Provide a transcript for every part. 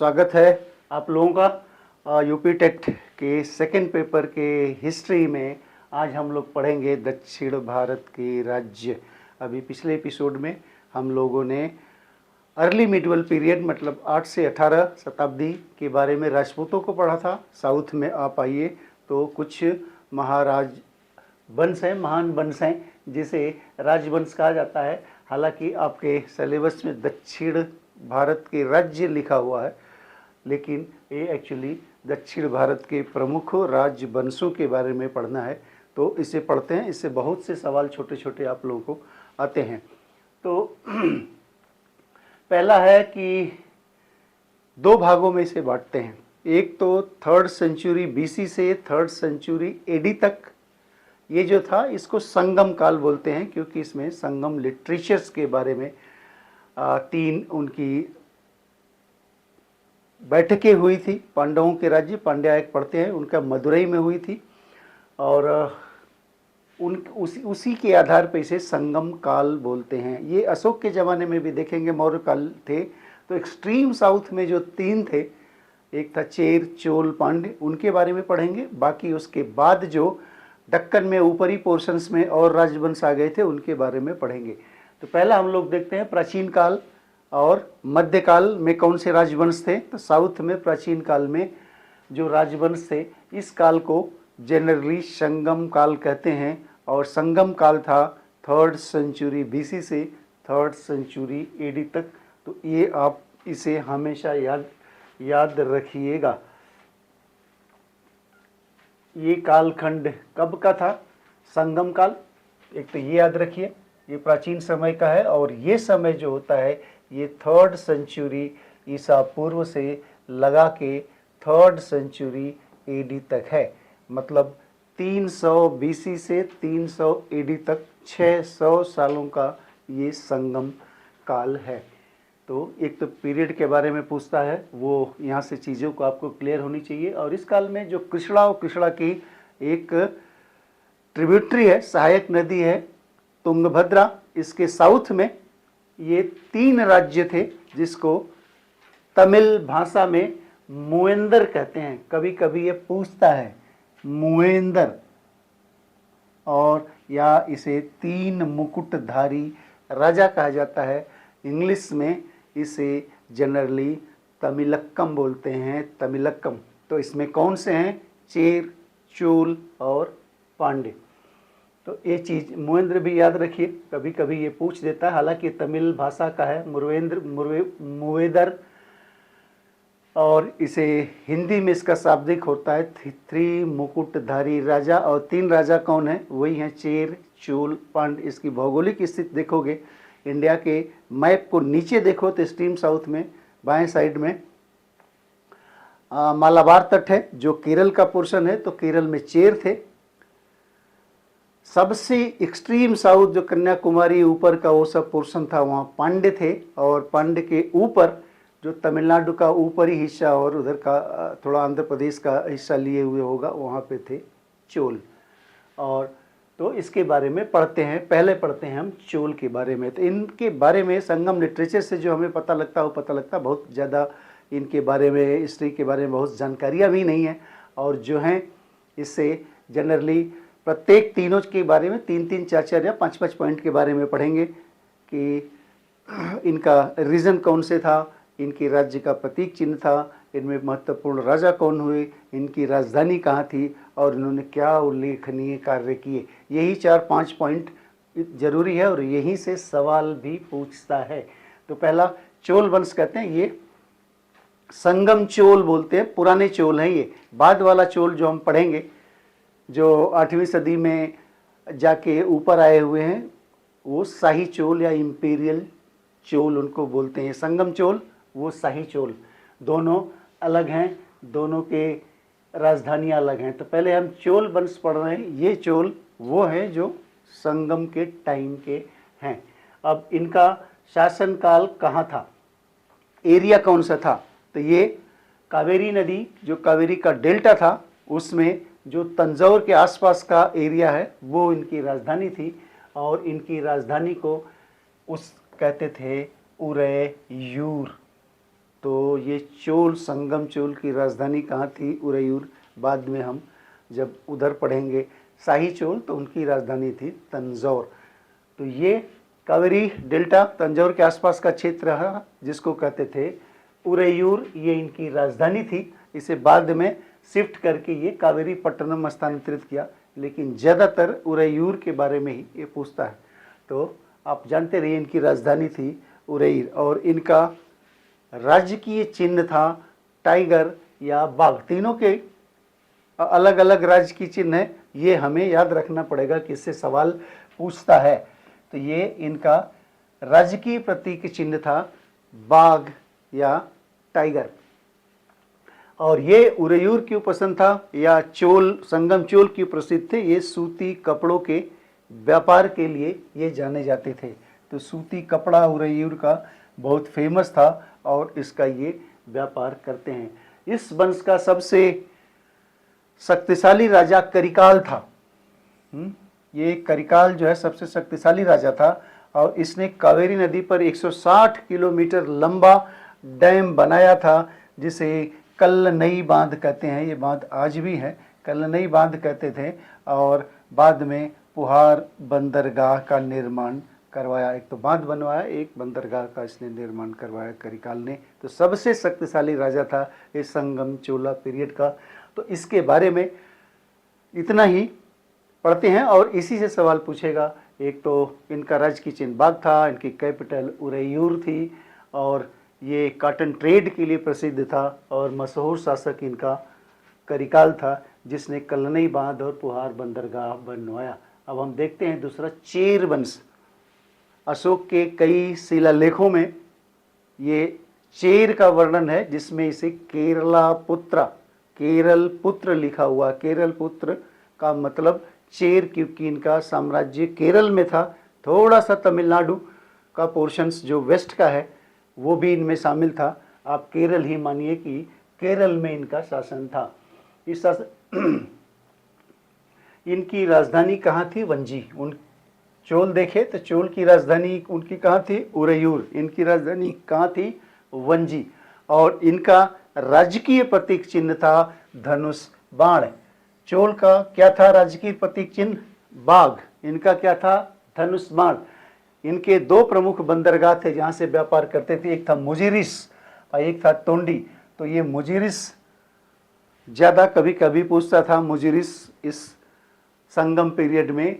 स्वागत है आप लोगों का यूपी टेट के सेकंड पेपर के हिस्ट्री में। आज हम लोग पढ़ेंगे दक्षिण भारत के राज्य। अभी पिछले एपिसोड में हम लोगों ने अर्ली मिडवल पीरियड मतलब 8 से 18 शताब्दी के बारे में राजपूतों को पढ़ा था। साउथ में आप आइए तो कुछ महाराज वंश हैं, महान वंश हैं जिसे राजवंश कहा जाता है। हालांकि आपके सिलेबस में दक्षिण भारत के राज्य लिखा हुआ है, लेकिन ये एक्चुअली दक्षिण भारत के प्रमुख राजवंशों के बारे में पढ़ना है। तो इसे पढ़ते हैं, इससे बहुत से सवाल छोटे छोटे आप लोगों को आते हैं। तो पहला है कि दो भागों में इसे बांटते हैं। एक तो 3rd सेंचुरी बीसी से 3rd सेंचुरी एडी तक, ये जो था इसको संगम काल बोलते हैं, क्योंकि इसमें संगम लिटरेचर्स के बारे में 3 उनकी बैठकें हुई थी। पांडवों के राज्य, पांड्या एक पढ़ते हैं, उनका मदुरई में हुई थी और उसी के आधार पर इसे संगम काल बोलते हैं। ये अशोक के ज़माने में भी देखेंगे, मौर्य काल थे तो एक्सट्रीम साउथ में जो 3 थे, एक था चेर, चोल, पांड्य, उनके बारे में पढ़ेंगे। बाकी उसके बाद जो दक्कन में ऊपरी पोर्शंस में और राजवंश आ गए थे उनके बारे में पढ़ेंगे। तो पहला हम लोग देखते हैं प्राचीन काल और मध्यकाल में कौन से राजवंश थे। तो साउथ में प्राचीन काल में जो राजवंश थे, इस काल को जनरली संगम काल कहते हैं और संगम काल था 3rd सेंचुरी बीसी से 3rd सेंचुरी एडी तक। तो ये आप इसे हमेशा याद रखिएगा। ये कालखंड कब का था? संगम काल। एक तो ये याद रखिए, ये प्राचीन समय का है और ये समय जो होता है ये 3rd सेंचुरी ईसा पूर्व से लगा के 3rd सेंचुरी एडी तक है। मतलब 300 बीसी से 300 एडी तक 600 सालों का ये संगम काल है। तो एक तो पीरियड के बारे में पूछता है, वो यहाँ से चीज़ों को आपको क्लियर होनी चाहिए। और इस काल में जो कृष्णा और कृष्णा की एक ट्रिब्यूटरी है, सहायक नदी है तुंगभद्रा, इसके साउथ में ये 3 राज्य थे जिसको तमिल भाषा में मुएंदर कहते हैं। कभी कभी ये पूछता है मुएंदर, और या इसे 3 मुकुटधारी राजा कहा जाता है। इंग्लिश में इसे जनरली तमिलक्कम बोलते हैं, तमिलक्कम। तो इसमें कौन से हैं? चेर, चोल और पांड्य। तो ये चीज़ मुएंद्र भी याद रखिए, कभी कभी ये पूछ देता है। हालांकि तमिल भाषा का है मुवेदर, और इसे हिंदी में इसका शाब्दिक होता है 3 मुकुटधारी राजा। और 3 राजा कौन है? वही हैं चेर, चोल, पांड्य। इसकी भौगोलिक स्थिति देखोगे, इंडिया के मैप को नीचे देखो तो एक्सट्रीम साउथ में बाएं साइड में मालाबार तट है जो केरल का पोर्शन है, तो केरल में चेर थे। सबसे एक्सट्रीम साउथ जो कन्याकुमारी ऊपर का वो सब पोर्शन था, वहाँ पांड्य थे। और पांड्य के ऊपर जो तमिलनाडु का ऊपरी हिस्सा और उधर का थोड़ा आंध्र प्रदेश का हिस्सा लिए हुए होगा, वहाँ पे थे चोल। और तो इसके बारे में पढ़ते हैं। पहले पढ़ते हैं हम चोल के बारे में। तो इनके बारे में संगम लिटरेचर से जो हमें पता लगता है वो पता लगता है, बहुत ज़्यादा इनके बारे में, हिस्ट्री के बारे में बहुत जानकारियाँ भी नहीं हैं। और जो हैं इससे जनरली प्रत्येक तीनों के बारे में 3-3, 4-4 या 5-5 पॉइंट के बारे में पढ़ेंगे कि इनका रीजन कौन से था, इनके राज्य का प्रतीक चिन्ह था, इनमें महत्वपूर्ण राजा कौन हुए, इनकी राजधानी कहाँ थी और इन्होंने क्या उल्लेखनीय कार्य किए। यही 4-5 पॉइंट जरूरी है और यहीं से सवाल भी पूछता है। तो पहला चोल वंश कहते हैं, ये संगम चोल बोलते हैं, पुराने चोल हैं ये। बाद वाला चोल जो हम पढ़ेंगे, जो 8वीं सदी में जाके ऊपर आए हुए हैं, वो शाही चोल या इम्पीरियल चोल उनको बोलते हैं। संगम चोल वो शाही चोल, दोनों अलग हैं, दोनों के राजधानियाँ अलग हैं। तो पहले हम चोल वंश पढ़ रहे हैं। ये चोल वो हैं जो संगम के टाइम के हैं। अब इनका शासनकाल कहाँ था, एरिया कौन सा था? तो ये कावेरी नदी, जो कावेरी का डेल्टा था, उसमें जो तंजौर के आसपास का एरिया है वो इनकी राजधानी थी। और इनकी राजधानी को उस कहते थे उरैयूर। तो ये चोल, संगम चोल की राजधानी कहाँ थी? उरैयूर। बाद में हम जब उधर पढ़ेंगे शाही चोल तो उनकी राजधानी थी तंजौर। तो ये कावेरी डेल्टा तंजौर के आसपास का क्षेत्र है जिसको कहते थे उरैयूर, ये इनकी राजधानी थी। इसे बाद में शिफ्ट करके ये कावेरी पट्टनम स्थानांतरित किया, लेकिन ज़्यादातर उरैयूर के बारे में ही ये पूछता है। तो आप जानते रहिए इनकी राजधानी थी उरैर, और इनका राजकीय चिन्ह था टाइगर या बाघ। तीनों के अलग अलग राजकीय चिन्ह है, ये हमें याद रखना पड़ेगा कि इससे सवाल पूछता है। तो ये इनका राजकीय प्रतीक चिन्ह था बाघ या टाइगर। और ये उरैयूर क्यों पसंद था या चोल, संगम चोल क्यों प्रसिद्ध थे? ये सूती कपड़ों के व्यापार के लिए ये जाने जाते थे। तो सूती कपड़ा उरैयूर का बहुत फेमस था और इसका ये व्यापार करते हैं। इस वंश का सबसे शक्तिशाली राजा करिकाल था। ये करिकाल जो है सबसे शक्तिशाली राजा था और इसने कावेरी नदी पर 160 किलोमीटर लंबा डैम बनाया था जिसे कल्लनई बांध कहते हैं। ये बांध आज भी है, कल्लनई बांध कहते थे। और बाद में पुहार बंदरगाह का निर्माण करवाया। एक तो बांध बनवाया, एक बंदरगाह का इसने निर्माण करवाया करिकाल ने। तो सबसे शक्तिशाली राजा था इस संगम चोला पीरियड का। तो इसके बारे में इतना ही पढ़ते हैं और इसी से सवाल पूछेगा। एक तो इनका राजकीय चिन्ह बाघ था, इनकी कैपिटल उरैयूर थी और ये कॉटन ट्रेड के लिए प्रसिद्ध था और मशहूर शासक इनका करिकाल था जिसने कल्लनई बांध और पुहार बंदरगाह बनवाया। अब हम देखते हैं दूसरा, चेर वंश। अशोक के कई शिलालेखों में ये चेर का वर्णन है जिसमें इसे केरला पुत्र, केरल पुत्र लिखा हुआ। केरल पुत्र का मतलब चेर, क्योंकि इनका साम्राज्य केरल में था। थोड़ा सा तमिलनाडु का पोर्शंस जो वेस्ट का है वो भी इनमें शामिल था। आप केरल ही मानिए कि केरल में इनका शासन था। इस इनकी राजधानी कहाँ थी? वंजी। उन चोल देखे तो चोल की राजधानी उनकी कहाँ थी? उरैयूर। इनकी राजधानी कहाँ थी? वंजी। और इनका राजकीय प्रतीक चिन्ह था धनुष बाण। चोल का क्या था राजकीय प्रतीक चिन्ह? बाघ। इनका क्या था? धनुष बाण। इनके दो प्रमुख बंदरगाह थे जहाँ से व्यापार करते थे, एक था मुजिरिस और एक था तोंडी। तो ये मुजिरिस ज़्यादा कभी कभी पूछता था। मुजिरिस इस संगम पीरियड में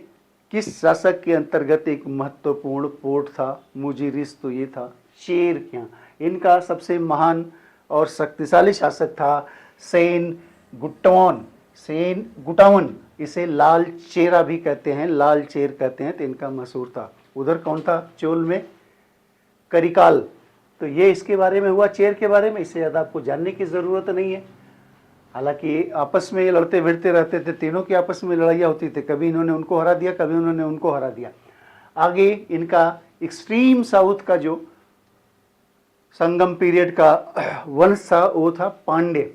किस शासक के अंतर्गत एक महत्वपूर्ण पोर्ट था? मुजिरिस। तो ये था चेर के यहाँ। इनका सबसे महान और शक्तिशाली शासक था सेन गुट्टावन। सेन गुटावन, इसे लाल चेरा भी कहते हैं, लाल चेर कहते हैं। तो इनका मशहूर था। उधर कौन था? चोल में करिकाल। तो ये इसके बारे में हुआ, चेर के बारे में। इससे ज़्यादा आपको जानने की ज़रूरत नहीं है। हालांकि आपस में ये लड़ते भिड़ते रहते थे, तीनों की आपस में लड़ाइयाँ होती थी। कभी इन्होंने उनको हरा दिया, कभी उन्होंने उनको हरा दिया। आगे इनका एक्सट्रीम साउथ का जो संगम पीरियड का वंश था वो था पांड्य,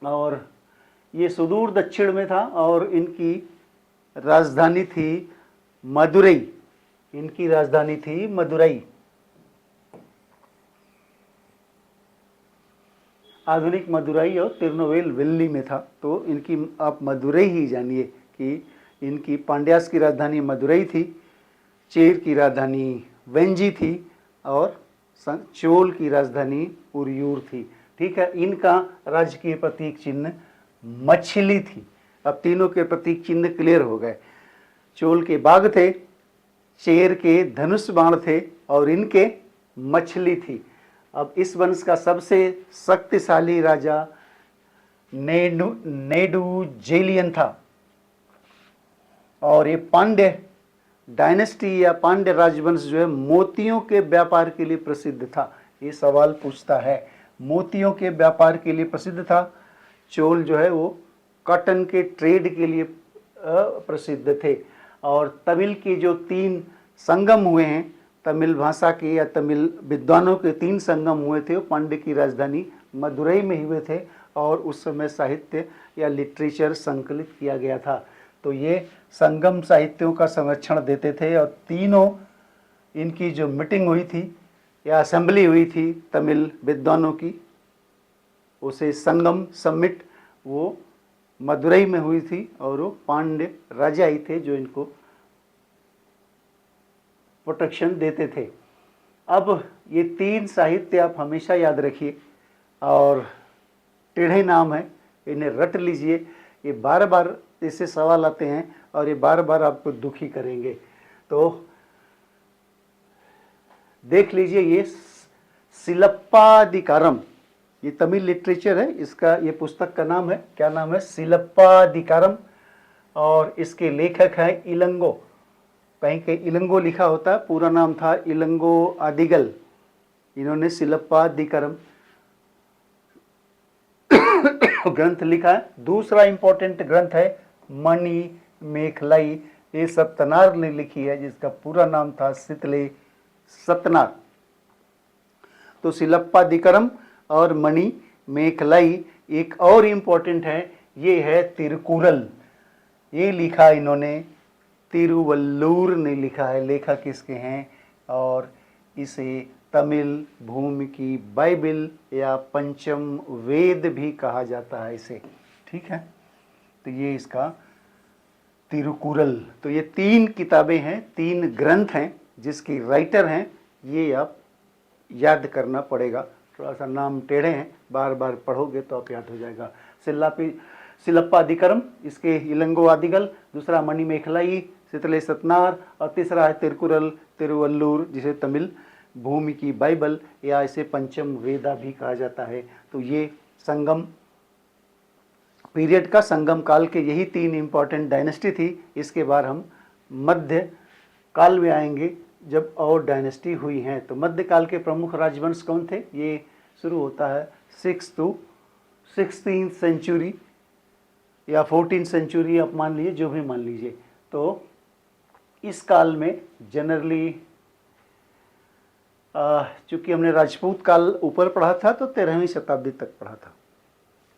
और ये सुदूर दक्षिण में था और इनकी राजधानी थी मदुरई। इनकी राजधानी थी मदुरई। आधुनिक मदुरई और तिरुनेलवेली में था। तो इनकी आप मदुरई ही जानिए कि इनकी पांड्यास की राजधानी मदुरई थी, चेर की राजधानी वेंजी थी और चोल की राजधानी उरैयूर थी। ठीक है। इनका राजकीय प्रतीक चिन्ह मछली थी। अब तीनों के प्रतीक चिन्ह क्लियर हो गए। चोल के बाघ थे, चेर के धनुष बाण थे और इनके मछली थी। अब इस वंश का सबसे शक्तिशाली राजा नेडुजेलियन था और ये पांड्य डायनेस्टी या पांड्य राजवंश जो है मोतियों के व्यापार के लिए प्रसिद्ध था। ये सवाल पूछता है। मोतियों के व्यापार के लिए प्रसिद्ध था। चोल जो है वो कॉटन के ट्रेड के लिए प्रसिद्ध थे। और तमिल के जो 3 संगम हुए हैं, तमिल भाषा के या तमिल विद्वानों के 3 संगम हुए थे, वो पांड्य की राजधानी मदुरई में हुए थे और उस समय साहित्य या लिटरेचर संकलित किया गया था। तो ये संगम साहित्यों का संरक्षण देते थे और तीनों इनकी जो मीटिंग हुई थी या असेंबली हुई थी तमिल विद्वानों की, उसे संगम समिट, वो मदुरई में हुई थी और वो पांड्य राजा ही थे जो इनको प्रोटेक्शन देते थे। अब ये 3 साहित्य आप हमेशा याद रखिए और टेढ़े नाम है, इन्हें रट लीजिए। ये बार बार इससे सवाल आते हैं और ये बार बार आपको दुखी करेंगे। तो देख लीजिए, ये सिलप्पादिकारम, ये तमिल लिटरेचर है, इसका ये पुस्तक का नाम है, क्या नाम है, सिलप्पादिकारम। और इसके लेखक हैं इलंगो, कहीं कहीं इलंगो लिखा होता है, पूरा नाम था इलंगो आदिगल। इन्होंने सिलप्पादिकारम ग्रंथ लिखा है। दूसरा इंपॉर्टेंट ग्रंथ है मणि मेखलाई, ये सत्यनार ने लिखी है, जिसका पूरा नाम था सितले सतनार। तो सिलप्पादिकारम और मणि मेखलाई। एक और इम्पोर्टेंट है, ये है तिरुकुरल, ये लिखा इन्होंने तिरुवल्लूर ने लिखा है, लेखक इसके हैं। और इसे तमिल भूमि की बाइबिल या पंचम वेद भी कहा जाता है इसे, ठीक है। तो ये इसका तिरुकुरल। तो ये 3 किताबें हैं, 3 ग्रंथ हैं जिसकी राइटर हैं, ये आप याद करना पड़ेगा। थोड़ा सा नाम टेढ़े हैं, बार बार पढ़ोगे तो आप याद हो जाएगा। सिलप्पादिकारम, इसके इलंगो आदिगल, दूसरा मणि मेखलाई, सितले सतनार, और तीसरा है तिरुकुरल तिरुवल्लूर, जिसे तमिल भूमि की बाइबल या इसे पंचम वेदा भी कहा जाता है। तो ये संगम पीरियड का, संगम काल के यही 3 इंपॉर्टेंट डायनेस्टी थी। इसके बाद हम मध्य काल में आएंगे जब और डायनेस्टी हुई हैं। तो मध्यकाल के प्रमुख राजवंश कौन थे? ये शुरू होता है 6th to 16th सेंचुरी या 14th सेंचुरी, आप मान लीजिए, जो भी मान लीजिए। तो इस काल में जनरली चूँकि हमने राजपूत काल ऊपर पढ़ा था तो 13वीं शताब्दी तक पढ़ा था,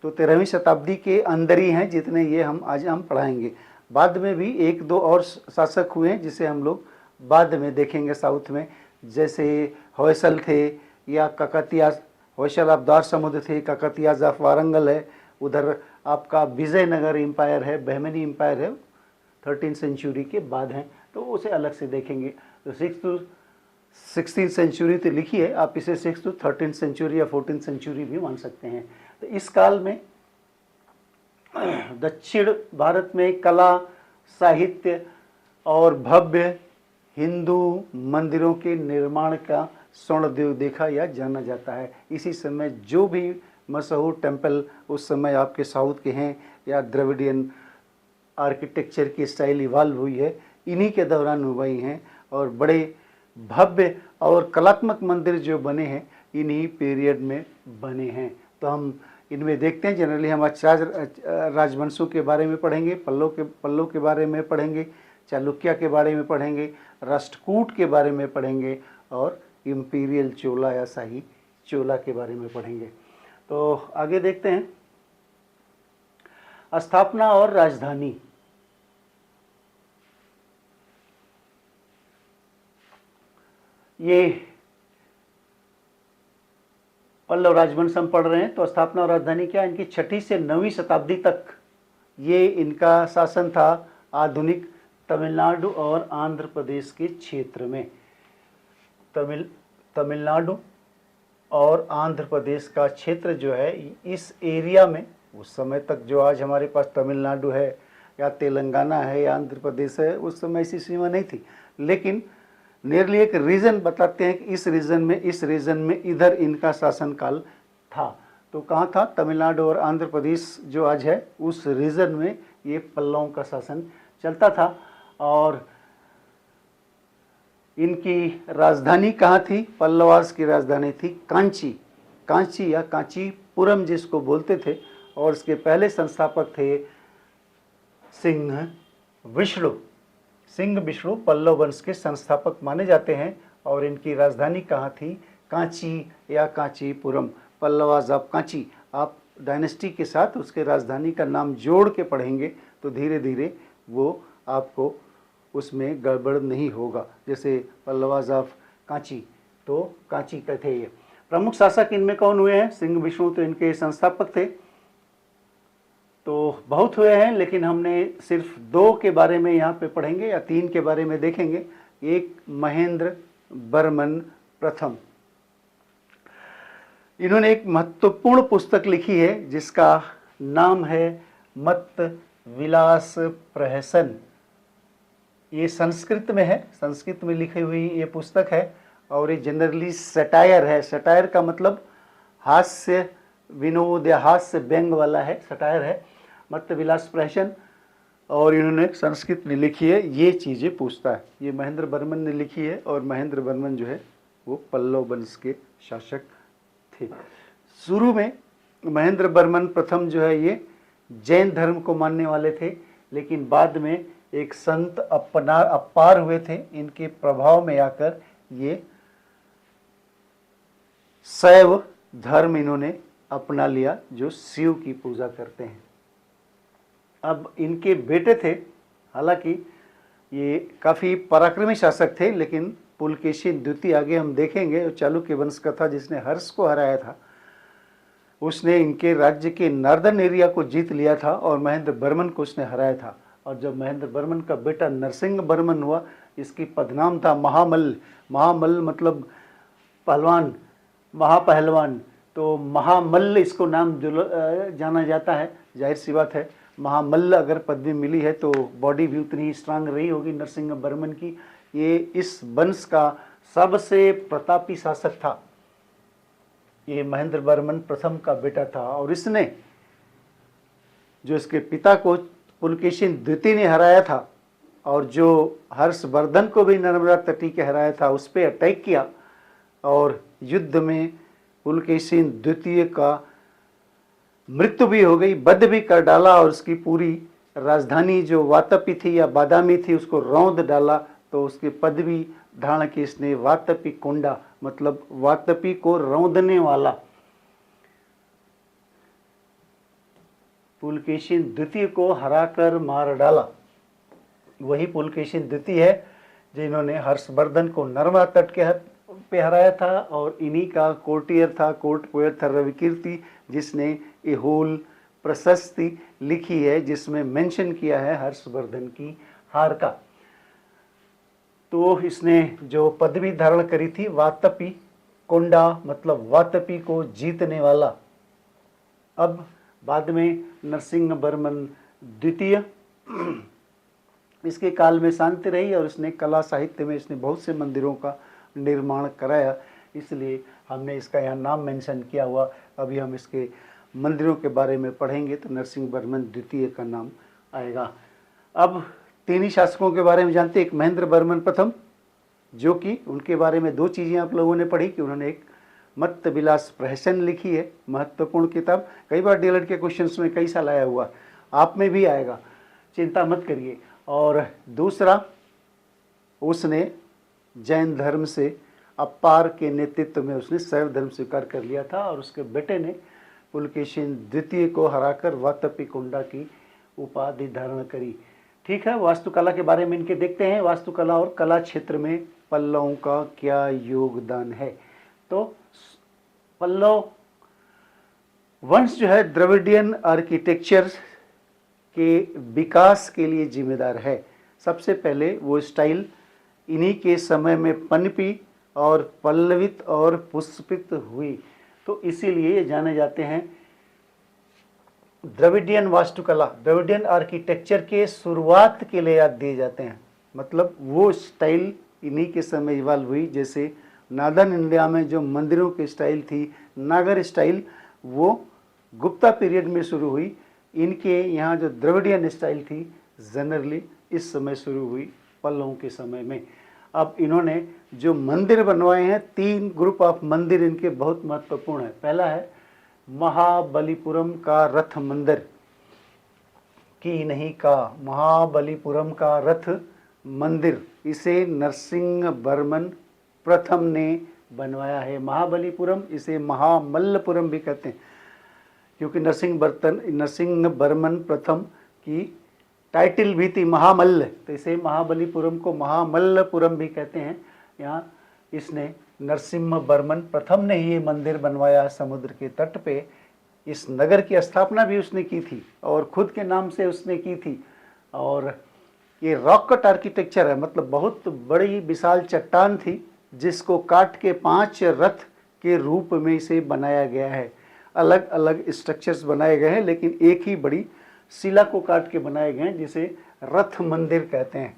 तो 13वीं शताब्दी के अंदर ही हैं जितने ये हम आज पढ़ाएंगे। बाद में भी 1-2 और शासक हुए हैं जिसे हम लोग बाद में देखेंगे साउथ में, जैसे होयसल थे या ककतिया, होयसल ऑफ द्वार समुद्र थे, ककतियाज ऑफ वारंगल है, उधर आपका विजयनगर एम्पायर है, बहमनी एम्पायर है, 13th सेंचुरी के बाद हैं, तो उसे अलग से देखेंगे। तो 6th to 16th सेंचुरी तो लिखी है, आप इसे 6th to 13th सेंचुरी या 14th सेंचुरी भी मान सकते हैं। तो इस काल में दक्षिण भारत में कला, साहित्य और भव्य हिंदू मंदिरों के निर्माण का स्वर्णदेव देखा या जाना जाता है। इसी समय जो भी मशहूर टेम्पल उस समय आपके साउथ के हैं या द्रविडियन आर्किटेक्चर की स्टाइल इवाल्व हुई है, इन्हीं के दौरान हुई हैं। और बड़े भव्य और कलात्मक मंदिर जो बने हैं इन्हीं पीरियड में बने हैं। तो हम इनमें देखते हैं, जनरली हम राजवंशों के बारे में पढ़ेंगे, पल्लव के बारे में पढ़ेंगे, चालुक्य के बारे में पढ़ेंगे, राष्ट्रकूट के बारे में पढ़ेंगे और इम्पीरियल चोला या शाही चोला के बारे में पढ़ेंगे। तो आगे देखते हैं, स्थापना और राजधानी। ये पल्लव राजवंश हम पढ़ रहे हैं, तो स्थापना और राजधानी क्या, इनकी 6ठी से 9वीं शताब्दी तक ये इनका शासन था आधुनिक तमिलनाडु और आंध्र प्रदेश के क्षेत्र में। तमिलनाडु और आंध्र प्रदेश का क्षेत्र जो है, इस एरिया में उस समय तक जो आज हमारे पास तमिलनाडु है या तेलंगाना है या आंध्र प्रदेश है, उस समय ऐसी सीमा नहीं थी। लेकिन नियरली एक रीजन बताते हैं कि इस रीजन में इधर इनका शासनकाल था। तो कहाँ था? तमिलनाडु और आंध्र प्रदेश जो आज है उस रीजन में ये पल्लवों का शासन चलता था। और इनकी राजधानी कहाँ थी? पल्लवास की राजधानी थी कांची या कांचीपुरम जिसको बोलते थे। और इसके पहले संस्थापक थे सिंह विष्णु पल्लव वंश के संस्थापक माने जाते हैं। और इनकी राजधानी कहाँ थी? कांची या कांचीपुरम, पल्लवास ऑफ कांची। आप डायनेस्टी के साथ उसके राजधानी का नाम जोड़ के पढ़ेंगे तो धीरे धीरे वो आपको उसमें गड़बड़ नहीं होगा। जैसे पल्लवास ऑफ कांची, तो कांची के थे ये। प्रमुख शासक इनमें कौन हुए हैं? सिंह विष्णु तो इनके संस्थापक थे, तो बहुत हुए हैं, लेकिन हमने सिर्फ 2 के बारे में यहाँ पे पढ़ेंगे या 3 के बारे में देखेंगे। एक महेंद्र बर्मन प्रथम, इन्होंने एक महत्वपूर्ण पुस्तक लिखी है जिसका नाम है मत्त विलास प्रहसन। ये संस्कृत में है, संस्कृत में लिखी हुई ये पुस्तक है और ये जनरली सटायर है। सटायर का मतलब हास्य विनोद या हास्य व्यंग वाला है, सटायर है मत्त विलास प्रहसन। और इन्होंने संस्कृत में लिखी है, ये चीज़ें पूछता है। ये महेंद्र बर्मन ने लिखी है और महेंद्र बर्मन जो है वो पल्लव वंश के शासक थे। शुरू में महेंद्र बर्मन प्रथम जो है ये जैन धर्म को मानने वाले थे, लेकिन बाद में एक संत अपार हुए थे, इनके प्रभाव में आकर ये शैव धर्म इन्होंने अपना लिया, जो शिव की पूजा करते हैं। अब इनके बेटे थे, हालांकि ये काफ़ी पराक्रमी शासक थे, लेकिन पुलकेशी द्वितीय आगे हम देखेंगे, चालुक्य वंश का था जिसने हर्ष को हराया था, उसने इनके राज्य के नॉर्दर्न एरिया को जीत लिया था और महेंद्र बर्मन को उसने हराया था। और जब महेंद्र बर्मन का बेटा नरसिंह बर्मन हुआ, इसकी पदनाम था महामल्ल। महामल्ल मतलब पहलवान, महापहलवान, तो महामल्ल इसको नाम जाना जाता है। जाहिर सी बात है, महामल्ल अगर पदवी मिली है तो बॉडी भी उतनी स्ट्रांग रही होगी नरसिंह बर्मन की। ये इस वंश का सबसे प्रतापी शासक था। ये महेंद्र बर्मन प्रथम का बेटा था और इसने जो इसके पिता को पुलकेशी द्वितीय ने हराया था और जो हर्षवर्धन को भी नर्मदा तटी के हराया था, उस पर अटैक किया और युद्ध में पुलकेशी द्वितीय का मृत्यु भी हो गई, वध भी कर डाला और उसकी पूरी राजधानी जो वातपी थी या बादामी थी उसको रौंद डाला। तो उसकी पदवी धारण की इसने वातपी कोंडा, मतलब वातपी को रौंदने वाला। पुलकेशी द्वितीय को हराकर मार डाला। वही पुलकेशी द्वितीय है जिन्होंने हर्षवर्धन को नर्मदा तट के पे हराया था और इन्हीं का कोर्टियर था, कोर्ट पोएट था रविकीर्ति, जिसने ये होल प्रशस्ति लिखी है जिसमें मेंशन किया है हर्षवर्धन की हार का। तो इसने जो पदवी धारण करी थी वातपी कोंडा, मतलब वातपी को जीतने वाला। अब बाद में नरसिंह बर्मन द्वितीय, इसके काल में शांति रही और इसने कला साहित्य में इसने बहुत से मंदिरों का निर्माण कराया, इसलिए हमने इसका यहाँ नाम मेंशन किया हुआ। अभी हम इसके मंदिरों के बारे में पढ़ेंगे तो नरसिंह बर्मन द्वितीय का नाम आएगा। अब 3 ही शासकों के बारे में जानते हैं। एक महेंद्र बर्मन प्रथम, जो कि उनके बारे में 2 चीज़ें आप लोगों ने पढ़ी कि उन्होंने एक मत्त विलास प्रहसन लिखी है, महत्वपूर्ण किताब, कई बार डीएलएड के क्वेश्चंस में कई साल आया हुआ, आप में भी आएगा, चिंता मत करिए। और दूसरा, उसने जैन धर्म से अपार के नेतृत्व में उसने शैव धर्म स्वीकार कर लिया था और उसके बेटे ने पुलकेशी द्वितीय को हराकर वातपी कोंडा की उपाधि धारण करी। ठीक है, वास्तुकला के बारे में इनके देखते हैं। वास्तुकला और कला क्षेत्र में पल्लवों का क्या योगदान है? तो पल्लव वंश जो है द्रविडियन आर्किटेक्चर के विकास के लिए जिम्मेदार है। सबसे पहले वो स्टाइल इन्हीं के समय में पनपी और पल्लवित और पुष्पित हुई, तो इसीलिए ये जाने जाते हैं द्रविडियन वास्तुकला, द्रविडियन आर्किटेक्चर के शुरुआत के लिए याद दिए जाते हैं। मतलब वो स्टाइल इन्हीं के समय इवाल्व हुई। जैसे नॉर्दर्न इंडिया में जो मंदिरों की स्टाइल थी, नागर स्टाइल, वो गुप्ता पीरियड में शुरू हुई। इनके यहाँ जो द्रविडियन स्टाइल थी जनरली इस समय शुरू हुई, पल्लवों के समय में। अब इन्होंने जो मंदिर बनवाए हैं, 3 ग्रुप ऑफ मंदिर इनके बहुत महत्वपूर्ण है। पहला है महाबलीपुरम का रथ मंदिर, की नहीं का महाबलीपुरम का रथ मंदिर, इसे नरसिंह बर्मन प्रथम ने बनवाया है। महाबलीपुरम, इसे महामल्लपुरम भी कहते हैं, क्योंकि नरसिंह बर्मन प्रथम की टाइटल भी थी महामल्ल, तो इसे महाबलीपुरम को महामल्लपुरम भी कहते हैं। यहाँ इसने नरसिम्हा वर्मन प्रथम ने ही ये मंदिर बनवाया समुद्र के तट पे। इस नगर की स्थापना भी उसने की थी और खुद के नाम से उसने की थी। और ये रॉक कट आर्किटेक्चर है, मतलब बहुत बड़ी विशाल चट्टान थी जिसको काट के 5 रथ के रूप में इसे बनाया गया है। अलग अलग स्ट्रक्चर्स बनाए गए हैं लेकिन एक ही बड़ी शिला को काट के बनाए गए हैं जिसे रथ मंदिर कहते हैं।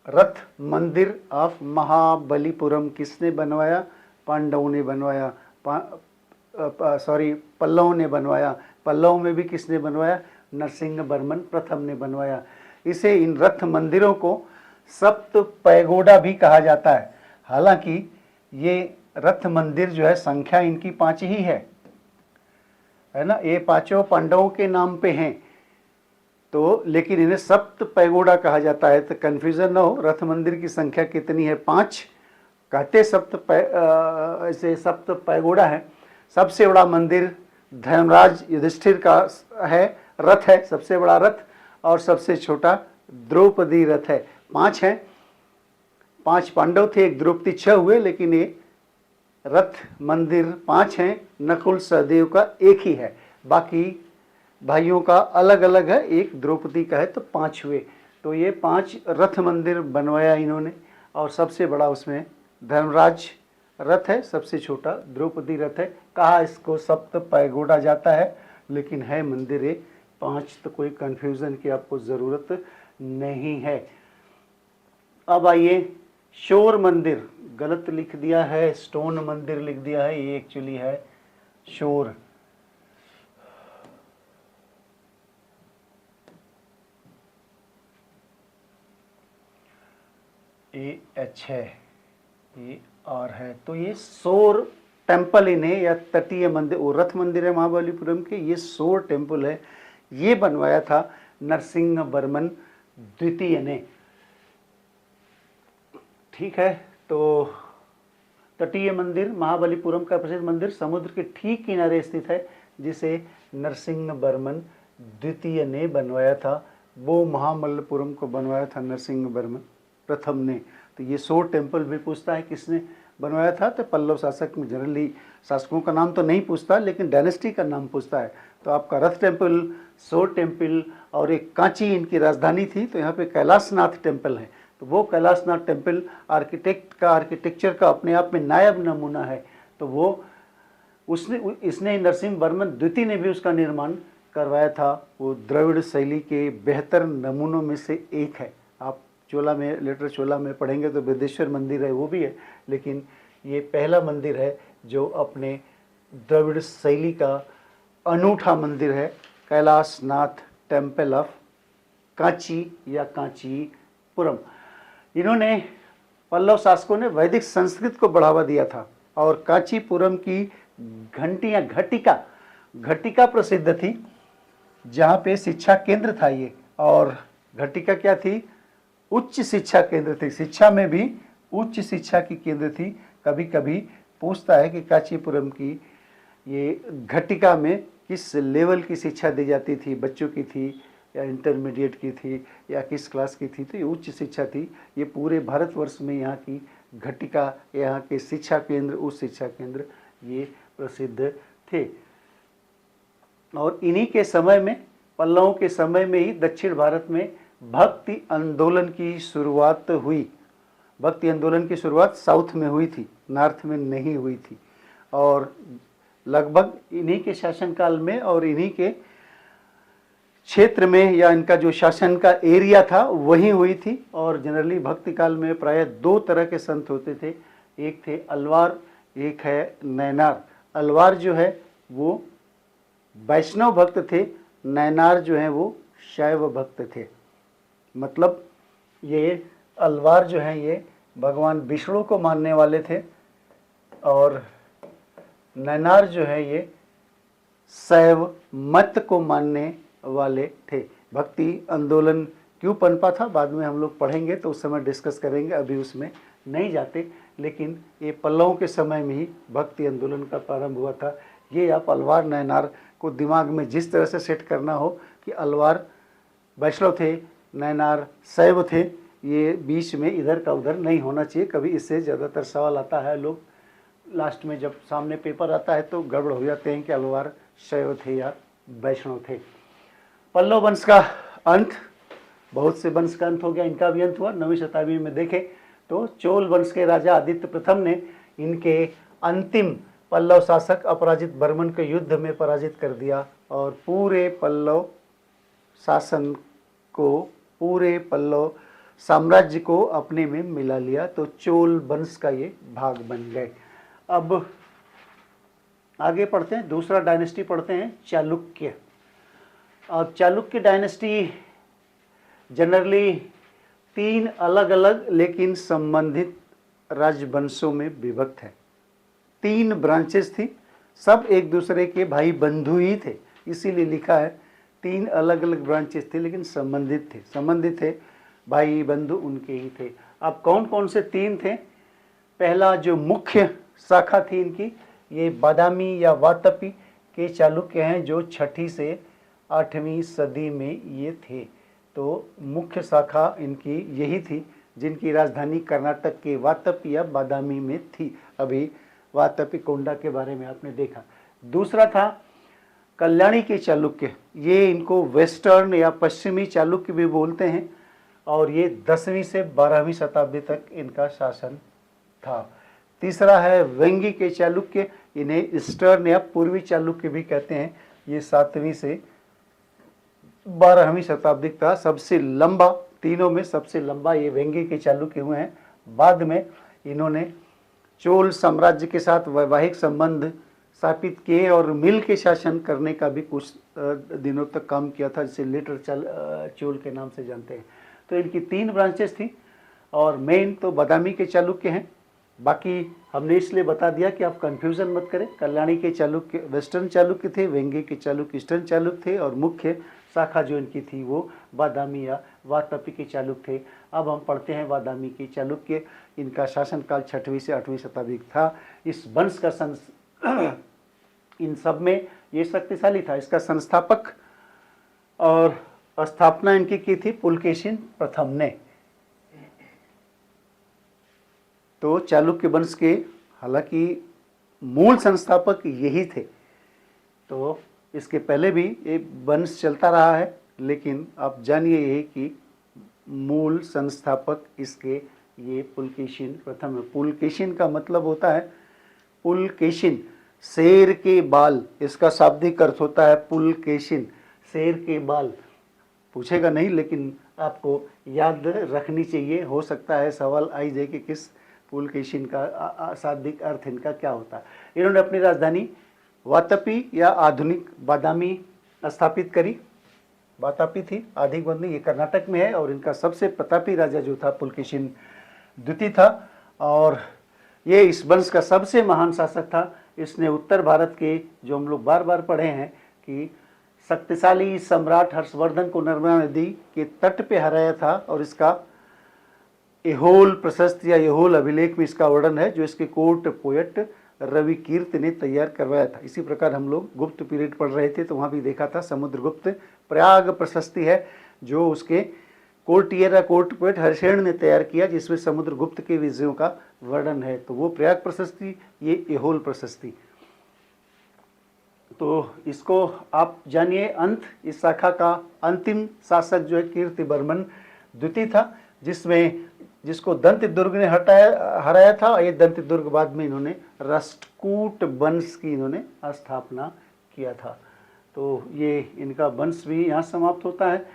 रथ मंदिर ऑफ महाबलीपुरम किसने बनवाया? पांडवों ने बनवाया। पल्लवों ने बनवाया। पल्लव में भी किसने बनवाया? नरसिंह वर्मन प्रथम ने बनवाया। इसे इन रथ मंदिरों को सप्त पैगोडा भी कहा जाता है। हालांकि ये रथ मंदिर जो है संख्या इनकी 5 ही है ना, ये पांचों पांडवों के नाम पे हैं तो, लेकिन इन्हें सप्त पैगोडा कहा जाता है। तो कन्फ्यूजन ना हो, रथ मंदिर की संख्या कितनी है? 5 कहते ऐसे सप्त पैगोडा है। सबसे बड़ा मंदिर धर्मराज युधिष्ठिर का है, रथ है सबसे बड़ा रथ, और सबसे छोटा द्रौपदी रथ है। 5 हैं, 5 पांडव थे, एक द्रौपदी 6 हुए, लेकिन ये रथ मंदिर 5 हैं। नकुल सहदेव का एक ही है, बाकी भाइयों का अलग अलग है, एक द्रौपदी का है, तो 5 हुए। तो ये 5 रथ मंदिर बनवाया इन्होंने और सबसे बड़ा उसमें धर्मराज रथ है, सबसे छोटा द्रौपदी रथ है। कहा इसको सप्त पैगोडा जाता है, लेकिन है मंदिर ये 5, तो कोई कन्फ्यूज़न की आपको ज़रूरत नहीं है। अब आइए शोर मंदिर, गलत लिख दिया है, स्टोन मंदिर लिख दिया है, ये एक्चुअली है शोर। AH है, ये R है, तो ये शोर टेम्पल इन्हें, या तटीय मंदिर, वो रथ मंदिर है महाबलीपुरम के, ये शोर टेम्पल है, ये बनवाया था नरसिंह वर्मन द्वितीय ने। ठीक है, तो तटीय मंदिर महाबलीपुरम का प्रसिद्ध मंदिर समुद्र के ठीक किनारे स्थित है, जिसे नरसिंह वर्मन द्वितीय ने बनवाया था। वो महाबलीपुरम को बनवाया था नरसिंह वर्मन प्रथम ने। तो ये शोर टेम्पल भी पूछता है किसने बनवाया था, तो पल्लव शासक में जनरली शासकों का नाम तो नहीं पूछता, लेकिन डायनेस्टी का नाम पूछता है। तो आपका रथ टेम्पल, शोर टेम्पल, और एक कांची इनकी राजधानी थी, तो यहाँ पे कैलाशनाथ टेम्पल है। तो वो कैलाशनाथ टेम्पल आर्किटेक्चर का अपने आप में नायब नमूना है। तो वो इसने नरसिंह वर्मन द्वितीय ने भी उसका निर्माण करवाया था। वो द्रविड़ शैली के बेहतर नमूनों में से एक है। आप चोला में पढ़ेंगे तो बृहदेश्वर मंदिर है, वो भी है, लेकिन ये पहला मंदिर है जो अपने द्रविड़ शैली का अनूठा मंदिर है, कैलाशनाथ टेम्पल ऑफ कांची या कांचीपुरम। इन्होंने, पल्लव शासकों ने वैदिक संस्कृत को बढ़ावा दिया था और कांचीपुरम की घटिका प्रसिद्ध थी, जहाँ पे शिक्षा केंद्र था ये। और घटिका क्या थी? उच्च शिक्षा केंद्र थी, शिक्षा में भी उच्च शिक्षा की केंद्र थी। कभी कभी पूछता है कि कांचीपुरम की ये घटिका में किस लेवल की शिक्षा दी जाती थी, बच्चों की थी या इंटरमीडिएट की थी या किस क्लास की थी? तो ये उच्च शिक्षा थी। ये पूरे भारतवर्ष में यहाँ की घटिका, यहाँ के शिक्षा केंद्र, उच्च शिक्षा केंद्र ये प्रसिद्ध थे। और इन्हीं के समय में, पल्लवों के समय में ही दक्षिण भारत में भक्ति आंदोलन की शुरुआत हुई। भक्ति आंदोलन की शुरुआत साउथ में हुई थी, नॉर्थ में नहीं हुई थी। और लगभग इन्हीं के शासनकाल में और इन्हीं के क्षेत्र में, या इनका जो शासन का एरिया था वहीं हुई थी। और जनरली भक्ति काल में प्रायः 2 तरह के संत होते थे, एक थे अलवार, एक है नैनार। अलवार जो है वो वैष्णव भक्त थे, नैनार जो है वो शैव भक्त थे। मतलब ये अलवार जो है ये भगवान विष्णु को मानने वाले थे, और नैनार जो है ये शैव मत को मानने वाले थे। भक्ति आंदोलन क्यों पनपा था बाद में हम लोग पढ़ेंगे, तो उस समय डिस्कस करेंगे, अभी उसमें नहीं जाते। लेकिन ये पल्लवों के समय में ही भक्ति आंदोलन का प्रारंभ हुआ था। ये आप अलवार नैनार को दिमाग में जिस तरह से सेट करना हो कि अलवार वैष्णव थे, नैनार शैव थे, ये बीच में इधर का उधर नहीं होना चाहिए कभी। इससे ज़्यादातर सवाल आता है, लोग लास्ट में जब सामने पेपर आता है तो गड़बड़ हो जाते हैं कि अल्वार शैव थे या वैष्णव थे। पल्लव वंश का अंत, बहुत से वंश का अंत हो गया, इनका भी अंत हुआ। 9वीं शताब्दी में देखें तो चोल वंश के राजा आदित्य प्रथम ने इनके अंतिम पल्लव शासक अपराजित बर्मन के युद्ध में पराजित कर दिया और पूरे पल्लव शासन को, पूरे पल्लव साम्राज्य को अपने में मिला लिया। तो चोल वंश का ये भाग बन गए। अब आगे पढ़ते हैं, दूसरा डायनेस्टी पढ़ते हैं, चालुक्य। अब चालुक्य डायनेस्टी जनरली 3 अलग अलग लेकिन संबंधित राजवंशों में विभक्त है। 3 ब्रांचेस थी, सब एक दूसरे के भाई बंधु ही थे, इसीलिए लिखा है 3 अलग अलग ब्रांचेस थे लेकिन संबंधित थे, भाई बंधु उनके ही थे। अब कौन कौन से 3 थे? पहला जो मुख्य शाखा थी इनकी, ये बादामी या वातपी के चालुक्य हैं जो 6ठी से 8वीं सदी में ये थे। तो मुख्य शाखा इनकी यही थी, जिनकी राजधानी कर्नाटक के वातपी या बादामी में थी। अभी वातपी कोंडा के बारे में आपने देखा। दूसरा था कल्याणी के चालुक्य, ये इनको वेस्टर्न या पश्चिमी चालुक्य भी बोलते हैं और ये 10वीं से 12वीं शताब्दी तक इनका शासन था। तीसरा है वेंगी के चालुक्य, इन्हें ईस्टर्न या पूर्वी चालुक्य भी कहते हैं। ये 7वीं से 12वीं शताब्दी का सबसे लंबा, तीनों में सबसे लंबा ये वेंगी के चालुक्य हुए हैं। बाद में इन्होंने चोल साम्राज्य के साथ वैवाहिक संबंध स्थापित किए और मिल के शासन करने का भी कुछ दिनों तक काम किया था, जिसे लेटर चोल के नाम से जानते हैं। तो इनकी 3 ब्रांचेस थी और मेन तो बादामी के चालुक्य हैं। बाकी हमने इसलिए बता दिया कि आप कंफ्यूजन मत करें। कल्याणी के चालुक्य वेस्टर्न चालुक्य थे, वेंगी के चालुक्य ईस्टर्न चालुक्य थे और मुख्य शाखा जो इनकी थी वो बादामी या वातपी के चालुक्य थे। अब हम पढ़ते हैं बादामी के चालुक्य। इनका शासनकाल 6वीं से 8वीं शताब्दी था। इस वंश का इन सब में ये शक्तिशाली था। इसका संस्थापक और स्थापना इनकी की थी पुलकेशिन प्रथम ने। तो चालुक्य वंश के हालांकि मूल संस्थापक यही थे। तो इसके पहले भी ये वंश चलता रहा है, लेकिन आप जानिए ये कि मूल संस्थापक इसके ये पुलकेशिन प्रथम है। पुलकेशिन का मतलब होता है, पुलकेशिन शेर के बाल, इसका शाब्दिक अर्थ होता है पुलकेशिन, शेर के बाल। पूछेगा नहीं लेकिन आपको याद रखनी चाहिए, हो सकता है सवाल आई जाए कि किस पुलकेशिन का शाब्दिक अर्थ इनका क्या होता है। इन्होंने अपनी राजधानी वातपी या आधुनिक बादामी स्थापित करी। वातापी थी, आधिक बंदी, ये कर्नाटक में है और इनका सबसे प्रतापी राजा जो था पुलकेशिन द्वितीय था और ये इस वंश का सबसे महान शासक था। इसने उत्तर भारत के, जो हम लोग बार बार पढ़े हैं कि शक्तिशाली सम्राट हर्षवर्धन को नर्मदा नदी के तट पे हराया था और इसका एहोल प्रशस्ति या एहोल अभिलेख में इसका वर्णन है, जो इसके कोर्ट पोएट रवि कीर्त ने तैयार करवाया था। इसी प्रकार हम लोग गुप्त पीरियड पढ़ रहे थे तो वहाँ भी देखा था समुद्रगुप्त प्रयाग प्रशस्ति है जो उसके कोर्टियर या कोर्ट पोएट हर्षेण ने तैयार किया, जिसमें समुद्रगुप्त के विजयों का वर्णन है। तो वो प्रयाग प्रशस्ति, ये एहोल प्रशस्ति। तो इसको आप जानिए। अंत, इस शाखा का अंतिम शासक जो है कीर्ति बर्मन द्वितीय था, जिसको दंत दुर्ग ने हराया था। ये दंत दुर्ग बाद में इन्होंने राष्ट्रकूट वंश की इन्होंने स्थापना किया था। तो ये इनका वंश भी यहाँ समाप्त होता है।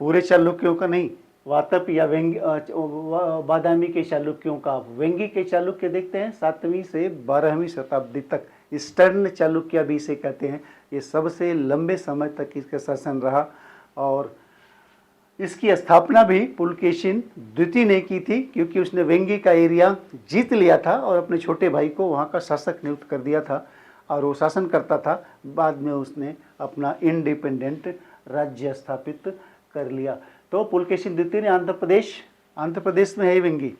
पूरे चालुक्यों का नहीं, वातपी या बादामी के चालुक्यों का। वेंगी के चालुक्य देखते हैं 7वीं से 12वीं शताब्दी तक। ईस्टर्न चालुक्य भी इसे कहते हैं। ये सबसे लंबे समय तक इसका शासन रहा और इसकी स्थापना भी पुलकेशिन द्वितीय ने की थी, क्योंकि उसने वेंगी का एरिया जीत लिया था और अपने छोटे भाई को वहाँ का शासक नियुक्त कर दिया था और वो शासन करता था। बाद में उसने अपना इंडिपेंडेंट राज्य स्थापित कर लिया। तो पुलकेशिन द्वितीय ने आंध्र प्रदेश में है वेंगी,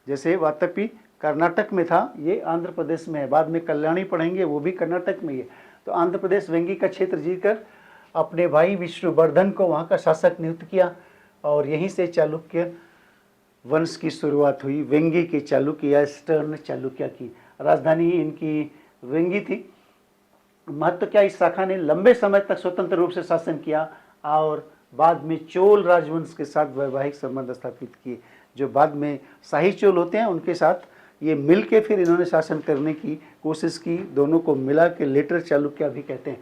जैसे वातपी कर्नाटक में था, ये आंध्र प्रदेश में है। बाद में कल्याणी पढ़ेंगे, वो भी कर्नाटक में ही है। तो आंध्र प्रदेश वेंगी का क्षेत्र जीतकर अपने भाई विष्णुवर्धन को वहाँ का शासक नियुक्त किया। और यहीं से चालुक्य वंश की शुरुआत हुई, वेंगी के चालुक्य या ईस्टर्न चालुक्य की। राजधानी इनकी वेंगी थी। महत्व क्या, इस शाखा ने लंबे समय तक स्वतंत्र रूप से शासन किया और बाद में चोल राजवंश के साथ वैवाहिक संबंध स्थापित किए। जो बाद में शाही चोल होते हैं उनके साथ ये मिल के फिर इन्होंने शासन करने की कोशिश की। दोनों को मिला के लेटर चालुक्य भी कहते हैं।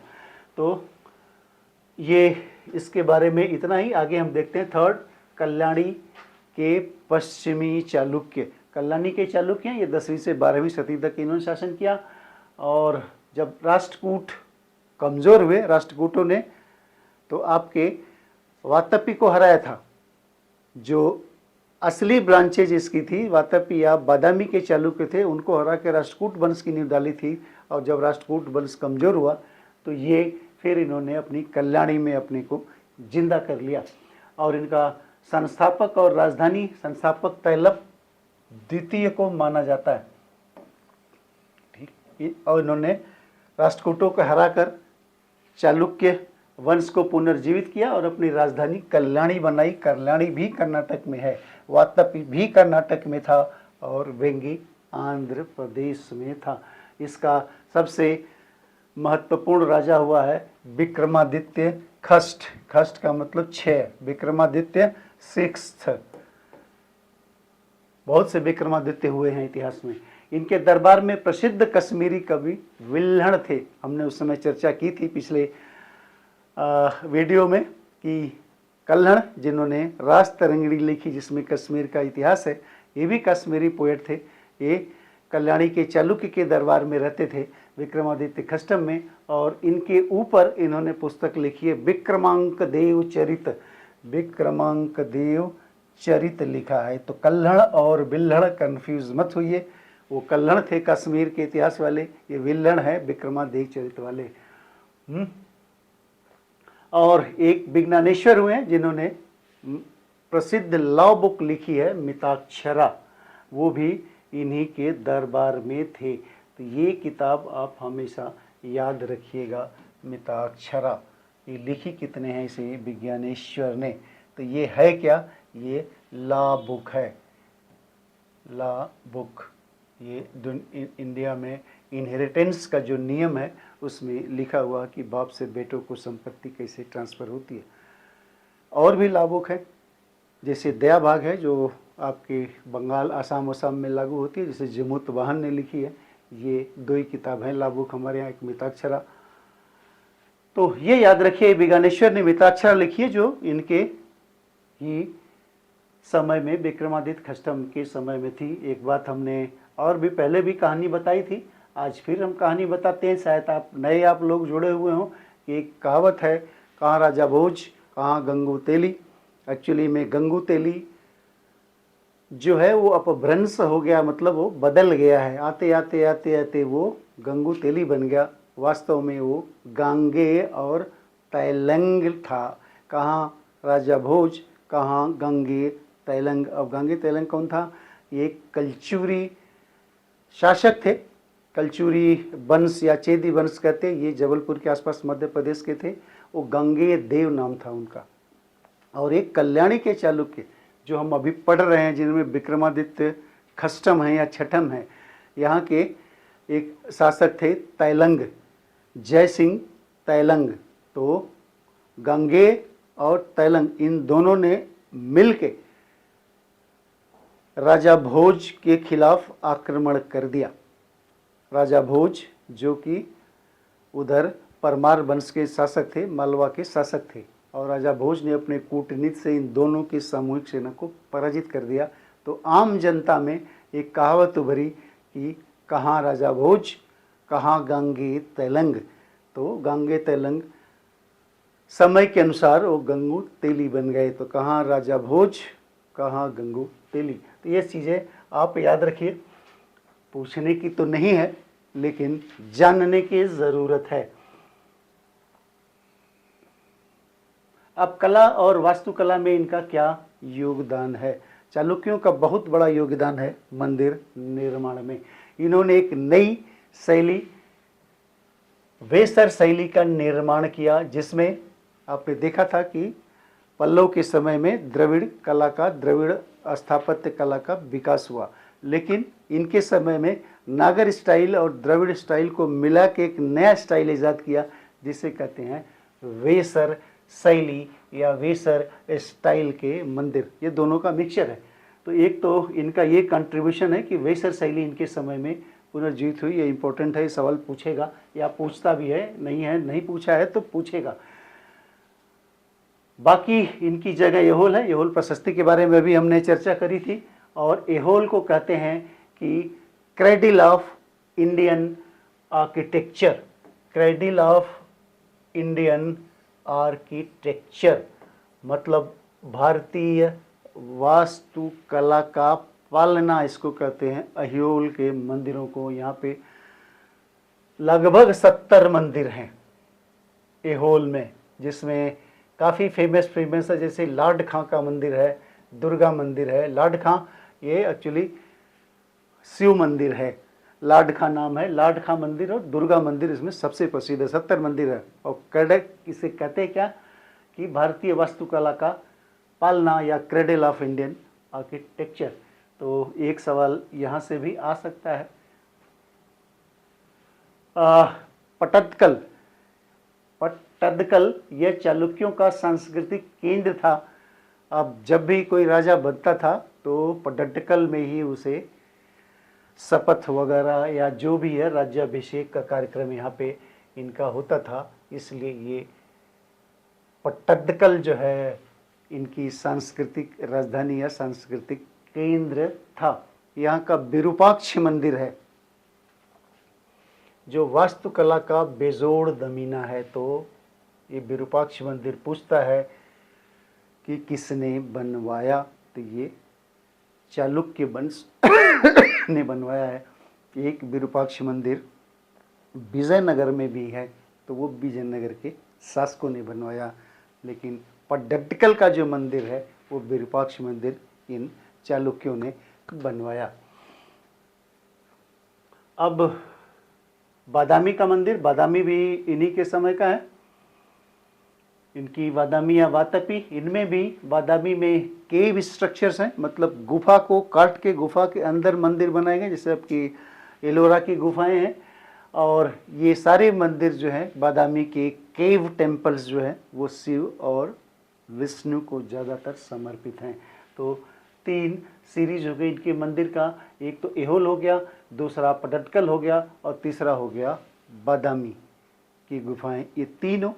तो ये इसके बारे में इतना ही। आगे हम देखते हैं थर्ड, कल्याणी के पश्चिमी चालुक्य। कल्याणी के चालुक्य ये 10वीं से 12वीं शताब्दी तक इन्होंने शासन किया। और जब राष्ट्रकूट कमज़ोर हुए राष्ट्रकूटों ने, तो आपके वातापी को हराया था। जो असली ब्रांचेज इसकी थी, वातापी या बादामी के चालुक्य थे, उनको हरा के राष्ट्रकूट वंश की नींव डाली थी। और जब राष्ट्रकूट वंश कमज़ोर हुआ तो ये फिर इन्होंने अपनी कल्याणी में अपने को जिंदा कर लिया। और इनका संस्थापक और राजधानी संस्थापक तैलप द्वितीय को माना जाता है। ठीक। और इन्होंने राष्ट्रकूटों को हराकर चालुक्य वंश को पुनर्जीवित किया और अपनी राजधानी कल्याणी बनाई। कल्याणी भी कर्नाटक में है, वातापी भी कर्नाटक में था और वेंगी आंध्र प्रदेश में था। इसका सबसे महत्वपूर्ण राजा हुआ है विक्रमादित्य खष्ट। खष्ट का मतलब 6, विक्रमादित्य 6th। बहुत से विक्रमादित्य हुए हैं इतिहास में। इनके दरबार में प्रसिद्ध कश्मीरी कवि विल्हण थे। हमने उस समय चर्चा की थी पिछले वीडियो में कि कल्हण जिन्होंने राजतरंगिणी लिखी जिसमें कश्मीर का इतिहास है, ये भी कश्मीरी पोएट थे। ये कल्याणी के चालुक्य के दरबार में रहते थे विक्रमादित्य खष्टम में। और इनके ऊपर इन्होंने पुस्तक लिखी है विक्रमांक देव चरित। विक्रमांक देव चरित लिखा है। तो कल्हण और विल्हण कन्फ्यूज मत होइए। वो कल्हण थे कश्मीर के इतिहास वाले, ये विल्हण है विक्रमादेव चरित वाले। और एक विज्ञानेश्वर हुए हैं जिन्होंने प्रसिद्ध लॉ बुक लिखी है मिताक्षरा, वो भी इन्हीं के दरबार में थे। तो ये किताब आप हमेशा याद रखिएगा, मिताक्षरा। ये लिखी कितने हैं इसे विज्ञानेश्वर ने। तो ये है क्या, ये लॉ बुक है, लॉ बुक। ये इंडिया में इनहेरिटेंस का जो नियम है उसमें लिखा हुआ कि बाप से बेटों को संपत्ति कैसे ट्रांसफ़र होती है। और भी लॉ बुक है, जैसे दया भाग है जो आपके बंगाल आसाम वसाम में लागू होती है, जैसे जमुत वाहन ने लिखी है। ये 2 ही किताब हैं लॉ बुक हमारे यहाँ, एक मिताक्षरा। तो ये याद रखिए विज्ञानेश्वर ने मिताक्षरा लिखी है जो इनके ही समय में विक्रमादित्य खष्टम के समय में थी। एक बात हमने और भी पहले भी कहानी बताई थी, आज फिर हम कहानी बताते हैं। शायद आप लोग जुड़े हुए हों। एक कहावत है, कहाँ राजा भोज कहाँ गंगू तेली। एक्चुअली में गंगू तेली जो है वो अपभ्रंश हो गया, मतलब वो बदल गया है। आते आते आते आते वो गंगू तेली बन गया। वास्तव में वो गांगे और तैलंग था। कहाँ राजा भोज कहाँ गंगे तैलंग। अब गंगे तैलंग कौन था? ये कलचुरी शासक थे। कलचुरी वंश या चेदी वंश कहते, ये जबलपुर के आसपास मध्य प्रदेश के थे। वो गंगे देव नाम था उनका। और एक कल्याणी के चालुक्य जो हम अभी पढ़ रहे हैं, जिनमें विक्रमादित्य खष्टम है या छठम है, यहाँ के एक शासक थे तैलंग, जय सिंह तैलंग। तो गंगे और तैलंग इन दोनों ने मिलके राजा भोज के खिलाफ आक्रमण कर दिया। राजा भोज जो कि उधर परमार वंश के शासक थे, मालवा के शासक थे। और राजा भोज ने अपने कूटनीति से इन दोनों की सामूहिक सेना को पराजित कर दिया। तो आम जनता में एक कहावत उभरी कि कहाँ राजा भोज कहाँ गंगे तैलंग। तो गंगे तैलंग समय के अनुसार वो गंगू तेली बन गए। तो कहाँ राजा भोज कहाँ गंगू तेली। तो ये चीज़ें आप याद रखिए, पूछने की तो नहीं है लेकिन जानने की ज़रूरत है। अब कला और वास्तुकला में इनका क्या योगदान है? चालुक्यों का बहुत बड़ा योगदान है मंदिर निर्माण में। इन्होंने एक नई शैली, वेसर शैली का निर्माण किया, जिसमें आपने देखा था कि पल्लव के समय में द्रविड़ स्थापत्य कला का विकास हुआ, लेकिन इनके समय में नागर स्टाइल और द्रविड़ स्टाइल को मिला के एक नया स्टाइल ईजाद किया, जिसे कहते हैं वेसर शैली या वेसर स्टाइल के मंदिर। ये दोनों का मिक्सचर है। तो एक तो इनका ये कंट्रीब्यूशन है कि वेसर शैली इनके समय में पुनर्जीवित हुई। ये इंपॉर्टेंट है, ये सवाल पूछेगा या पूछता भी है, नहीं पूछा है तो पूछेगा। बाकी इनकी जगह एहोल है। एहोल प्रशस्ति के बारे में भी हमने चर्चा करी थी, और एहोल को कहते हैं कि cradle of Indian architecture. Cradle of Indian architecture मतलब भारतीय वास्तुकला का पालना, इसको कहते हैं एहोल के मंदिरों को। यहाँ पे लगभग 70 मंदिर हैं एहोल में, जिसमें काफ़ी फेमस है, जैसे लाड खां का मंदिर है, दुर्गा मंदिर है। लाड खां ये एक्चुअली शिव मंदिर है, लाड खां नाम है। लाड खां मंदिर और दुर्गा मंदिर इसमें सबसे प्रसिद्ध है। 70 मंदिर है। और क्रैडक इसे कहते हैं क्या कि भारतीय वास्तुकला का पालना या क्रेडल ऑफ इंडियन आर्किटेक्चर। तो एक सवाल यहाँ से भी आ सकता है। पट्टदकल यह चालुक्यों का सांस्कृतिक केंद्र था। अब जब भी कोई राजा बनता था तो पट्टदकल में ही उसे शपथ वगैरह या जो भी है राज्याभिषेक का कार्यक्रम यहाँ पे इनका होता था। इसलिए ये पट्टदकल जो है इनकी सांस्कृतिक राजधानी या सांस्कृतिक केंद्र था। यहाँ का विरूपाक्ष मंदिर है जो वास्तुकला का बेजोड़ नमूना है। तो ये विरूपाक्ष मंदिर पूछता है कि किसने बनवाया, तो ये चालुक्य वंश ने बनवाया है। एक विरूपाक्ष मंदिर विजयनगर में भी है, तो वो विजयनगर के शासकों ने बनवाया। लेकिन पट्टदकल का जो मंदिर है वो विरूपाक्ष मंदिर इन चालुक्यों ने बनवाया। अब बादामी का मंदिर, बादामी भी इन्हीं के समय का है। इनकी बादामी या वातपी, इनमें भी बादामी में केव स्ट्रक्चर्स हैं, मतलब गुफा को काट के गुफा के अंदर मंदिर बनाए गए, जैसे आपकी एलोरा की गुफाएं हैं। और ये सारे मंदिर जो हैं बादामी के केव टेम्पल्स जो हैं वो शिव और विष्णु को ज़्यादातर समर्पित हैं। तो 3 सीरीज हो गई इनके मंदिर का। एक तो एहोल हो गया, दूसरा पट्टदकल हो गया, और तीसरा हो गया बादामी की गुफाएं। ये तीनों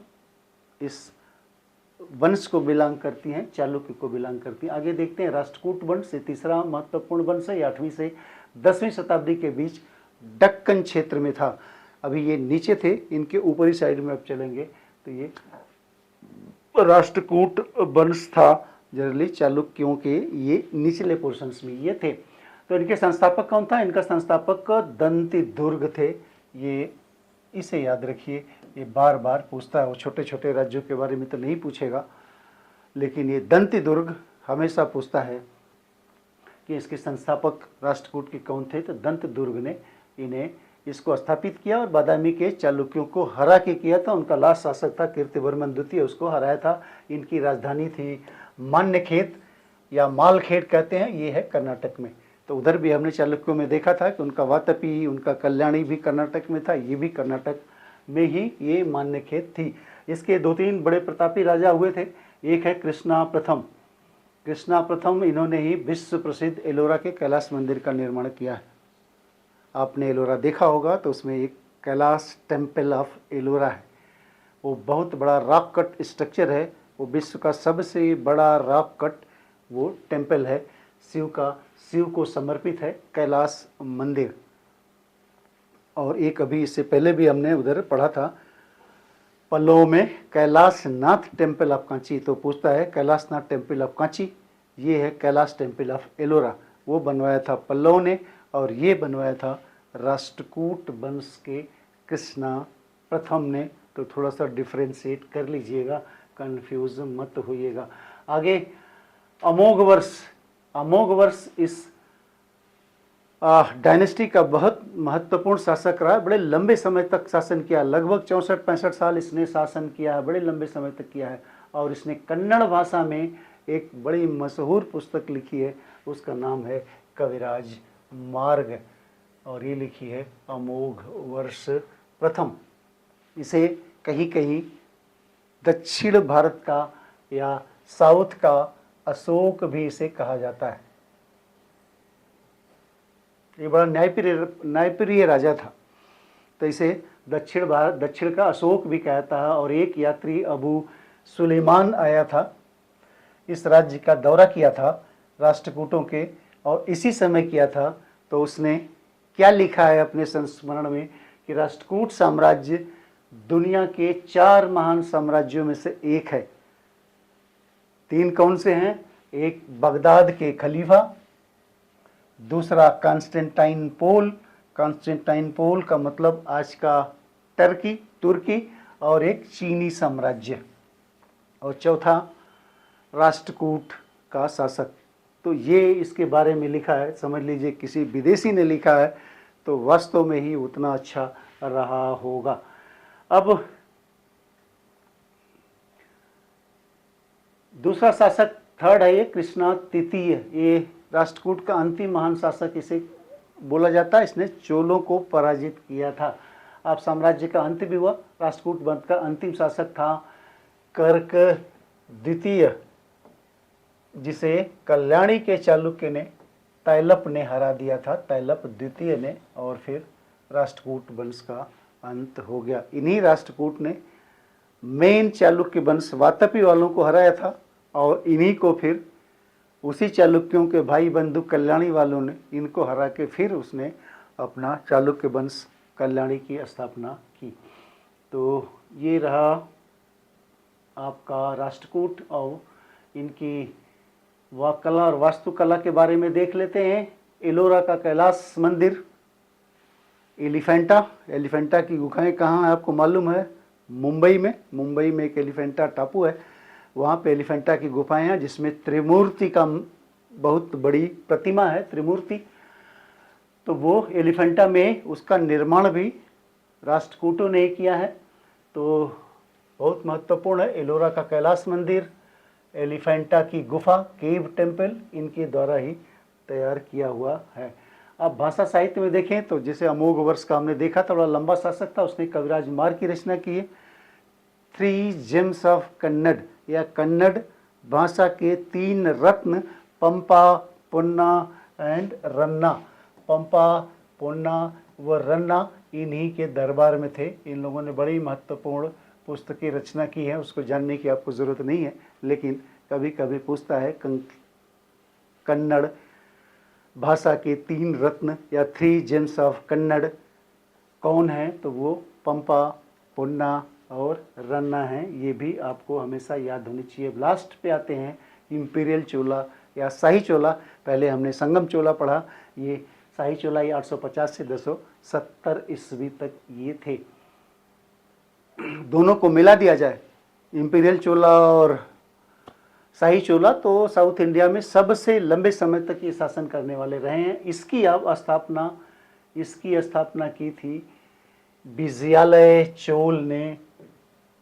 इस वंश को बिलोंग करती हैं, चालुक्य को बिलोंग करती हैं। आगे देखते हैं राष्ट्रकूट वंश, ये तीसरा महत्वपूर्ण वंश है। 8वीं से 10वीं शताब्दी के बीच दक्कन क्षेत्र में था। अभी ये नीचे थे, इनके ऊपरी साइड में अब चलेंगे तो ये राष्ट्रकूट वंश था। जनरली चालुक्यों के ये निचले पोर्शंस में ये थे। तो इनके संस्थापक कौन था? इनका संस्थापक दंतिदुर्ग थे। ये इसे याद रखिए, ये बार बार पूछता है। वो छोटे छोटे राज्यों के बारे में तो नहीं पूछेगा, लेकिन ये दंतिदुर्ग हमेशा पूछता है कि इसके संस्थापक राष्ट्रकूट के कौन थे। तो दंतिदुर्ग ने इन्हें इसको स्थापित किया और बादामी के चालुक्यों को हरा के किया था। उनका लास्ट शासक था कीर्तिवर्मन द्वितीय, उसको हराया था। इनकी राजधानी थी मान्यखेत या मालखेत कहते हैं, ये है कर्नाटक में। तो उधर भी हमने चालुक्यों में देखा था कि उनका वातपी, उनका कल्याणी भी कर्नाटक में था, ये भी कर्नाटक में ही ये मान्यखेत थी। इसके 2-3 बड़े प्रतापी राजा हुए थे। एक है कृष्णा प्रथम। कृष्णा प्रथम इन्होंने ही विश्व प्रसिद्ध एलोरा के कैलाश मंदिर का निर्माण किया है। आपने एलोरा देखा होगा तो उसमें एक कैलाश टेम्पल ऑफ एलोरा है। वो बहुत बड़ा रॉक कट स्ट्रक्चर है। वो विश्व का सबसे बड़ा रॉक कट वो टेम्पल है शिव को समर्पित है, कैलाश मंदिर। और एक अभी इससे पहले भी हमने उधर पढ़ा था पल्लव में कैलाश नाथ टेम्पल ऑफ कांची। तो पूछता है कैलाश नाथ टेम्पल ऑफ कांची, ये है कैलाश टेम्पल ऑफ एलोरा। वो बनवाया था पल्लव ने, और ये बनवाया था राष्ट्रकूट वंश के कृष्णा प्रथम ने। तो थोड़ा सा डिफ्रेंशिएट कर लीजिएगा, कंफ्यूज मत होइएगा। आगे अमोघ वर्ष। अमोघ वर्ष इस डायनेस्टी का बहुत महत्वपूर्ण शासक रहा है। बड़े लंबे समय तक शासन किया, लगभग 64-65 साल इसने शासन किया है, बड़े लंबे समय तक किया है। और इसने कन्नड़ भाषा में एक बड़ी मशहूर पुस्तक लिखी है, उसका नाम है कविराज मार्ग, और ये लिखी है अमोघ वर्ष प्रथम। इसे कहीं कहीं दक्षिण भारत का या साउथ का अशोक भी इसे कहा जाता है। ये बड़ा न्यायप्रिय राजा था, तो इसे दक्षिण का अशोक भी कहता है। और एक यात्री अबू सुलेमान आया था, इस राज्य का दौरा किया था राष्ट्रकूटों के, और इसी समय किया था। तो उसने क्या लिखा है अपने संस्मरण में कि राष्ट्रकूट साम्राज्य दुनिया के 4 महान साम्राज्यों में से एक है। 3 कौन से हैं? एक बगदाद के खलीफा, दूसरा कॉन्स्टेंटाइनोपल, कॉन्स्टेंटाइनोपल का मतलब आज का तुर्की, और एक चीनी साम्राज्य, और चौथा राष्ट्रकूट का शासक। तो ये इसके बारे में लिखा है। समझ लीजिए किसी विदेशी ने लिखा है तो वास्तव में ही उतना अच्छा रहा होगा। अब दूसरा शासक थर्ड है, ये कृष्णा तृतीय, ये राष्ट्रकूट का अंतिम महान शासक इसे बोला जाता है। इसने चोलों को पराजित किया था। अब साम्राज्य का अंत भी हुआ। राष्ट्रकूट वंश का अंतिम शासक था कर्क द्वितीय, जिसे कल्याणी के चालुक्य ने, तैलप ने हरा दिया था, तैलप द्वितीय ने, और फिर राष्ट्रकूट वंश का अंत हो गया। इन्हीं राष्ट्रकूट ने मेन चालुक्य वंश वातापी वालों को हराया था, और इन्हीं को फिर उसी चालुक्यों के भाई बंधु कल्याणी वालों ने इनको हरा के फिर उसने अपना चालुक्य वंश कल्याणी की स्थापना की। तो ये रहा आपका राष्ट्रकूट। और इनकी कला और वास्तुकला के बारे में देख लेते हैं। एलोरा का कैलाश मंदिर, एलिफेंटा की गुफाएं कहाँ हैं आपको मालूम है? मुंबई में एक एलिफेंटा टापू है, वहाँ पे एलिफेंटा की गुफाएं हैं, जिसमें त्रिमूर्ति का बहुत बड़ी प्रतिमा है, त्रिमूर्ति। तो वो एलिफेंटा में उसका निर्माण भी राष्ट्रकूटों ने किया है। तो बहुत महत्वपूर्ण है एलोरा का कैलाश मंदिर, एलिफेंटा की गुफा, केव टेम्पल, इनके द्वारा ही तैयार किया हुआ है। अब भाषा साहित्य में देखें तो जैसे अमोघ वर्ष का हमने देखा था, बड़ा लंबा शासक था, उसने कविराज मार्ग की रचना की है। 3 जेम्स ऑफ कन्नड़, या कन्नड़ भाषा के 3 रत्न, पंपा, पुन्ना एंड रन्ना। पंपा, पुन्ना व रन्ना इन्हीं के दरबार में थे। इन लोगों ने बड़ी महत्वपूर्ण पुस्तकें रचना की है, उसको जानने की आपको ज़रूरत नहीं है, लेकिन कभी कभी पूछता है कन्नड़ भाषा के 3 रत्न या 3 जेम्स ऑफ कन्नड़ कौन है? तो वो पंपा, पुन्ना और रन्ना हैं। ये भी आपको हमेशा याद होनी चाहिए। लास्ट पे आते हैं इंपीरियल चोला या शाही चोला। पहले हमने संगम चोला पढ़ा, ये शाही चोला, ये 850 से 270 ईस्वी तक ये थे। दोनों को मिला दिया जाए, इंपीरियल चोला और शाही चोला, तो साउथ इंडिया में सबसे लंबे समय तक ये शासन करने वाले रहे हैं। इसकी स्थापना की थी विजयालय चोल ने।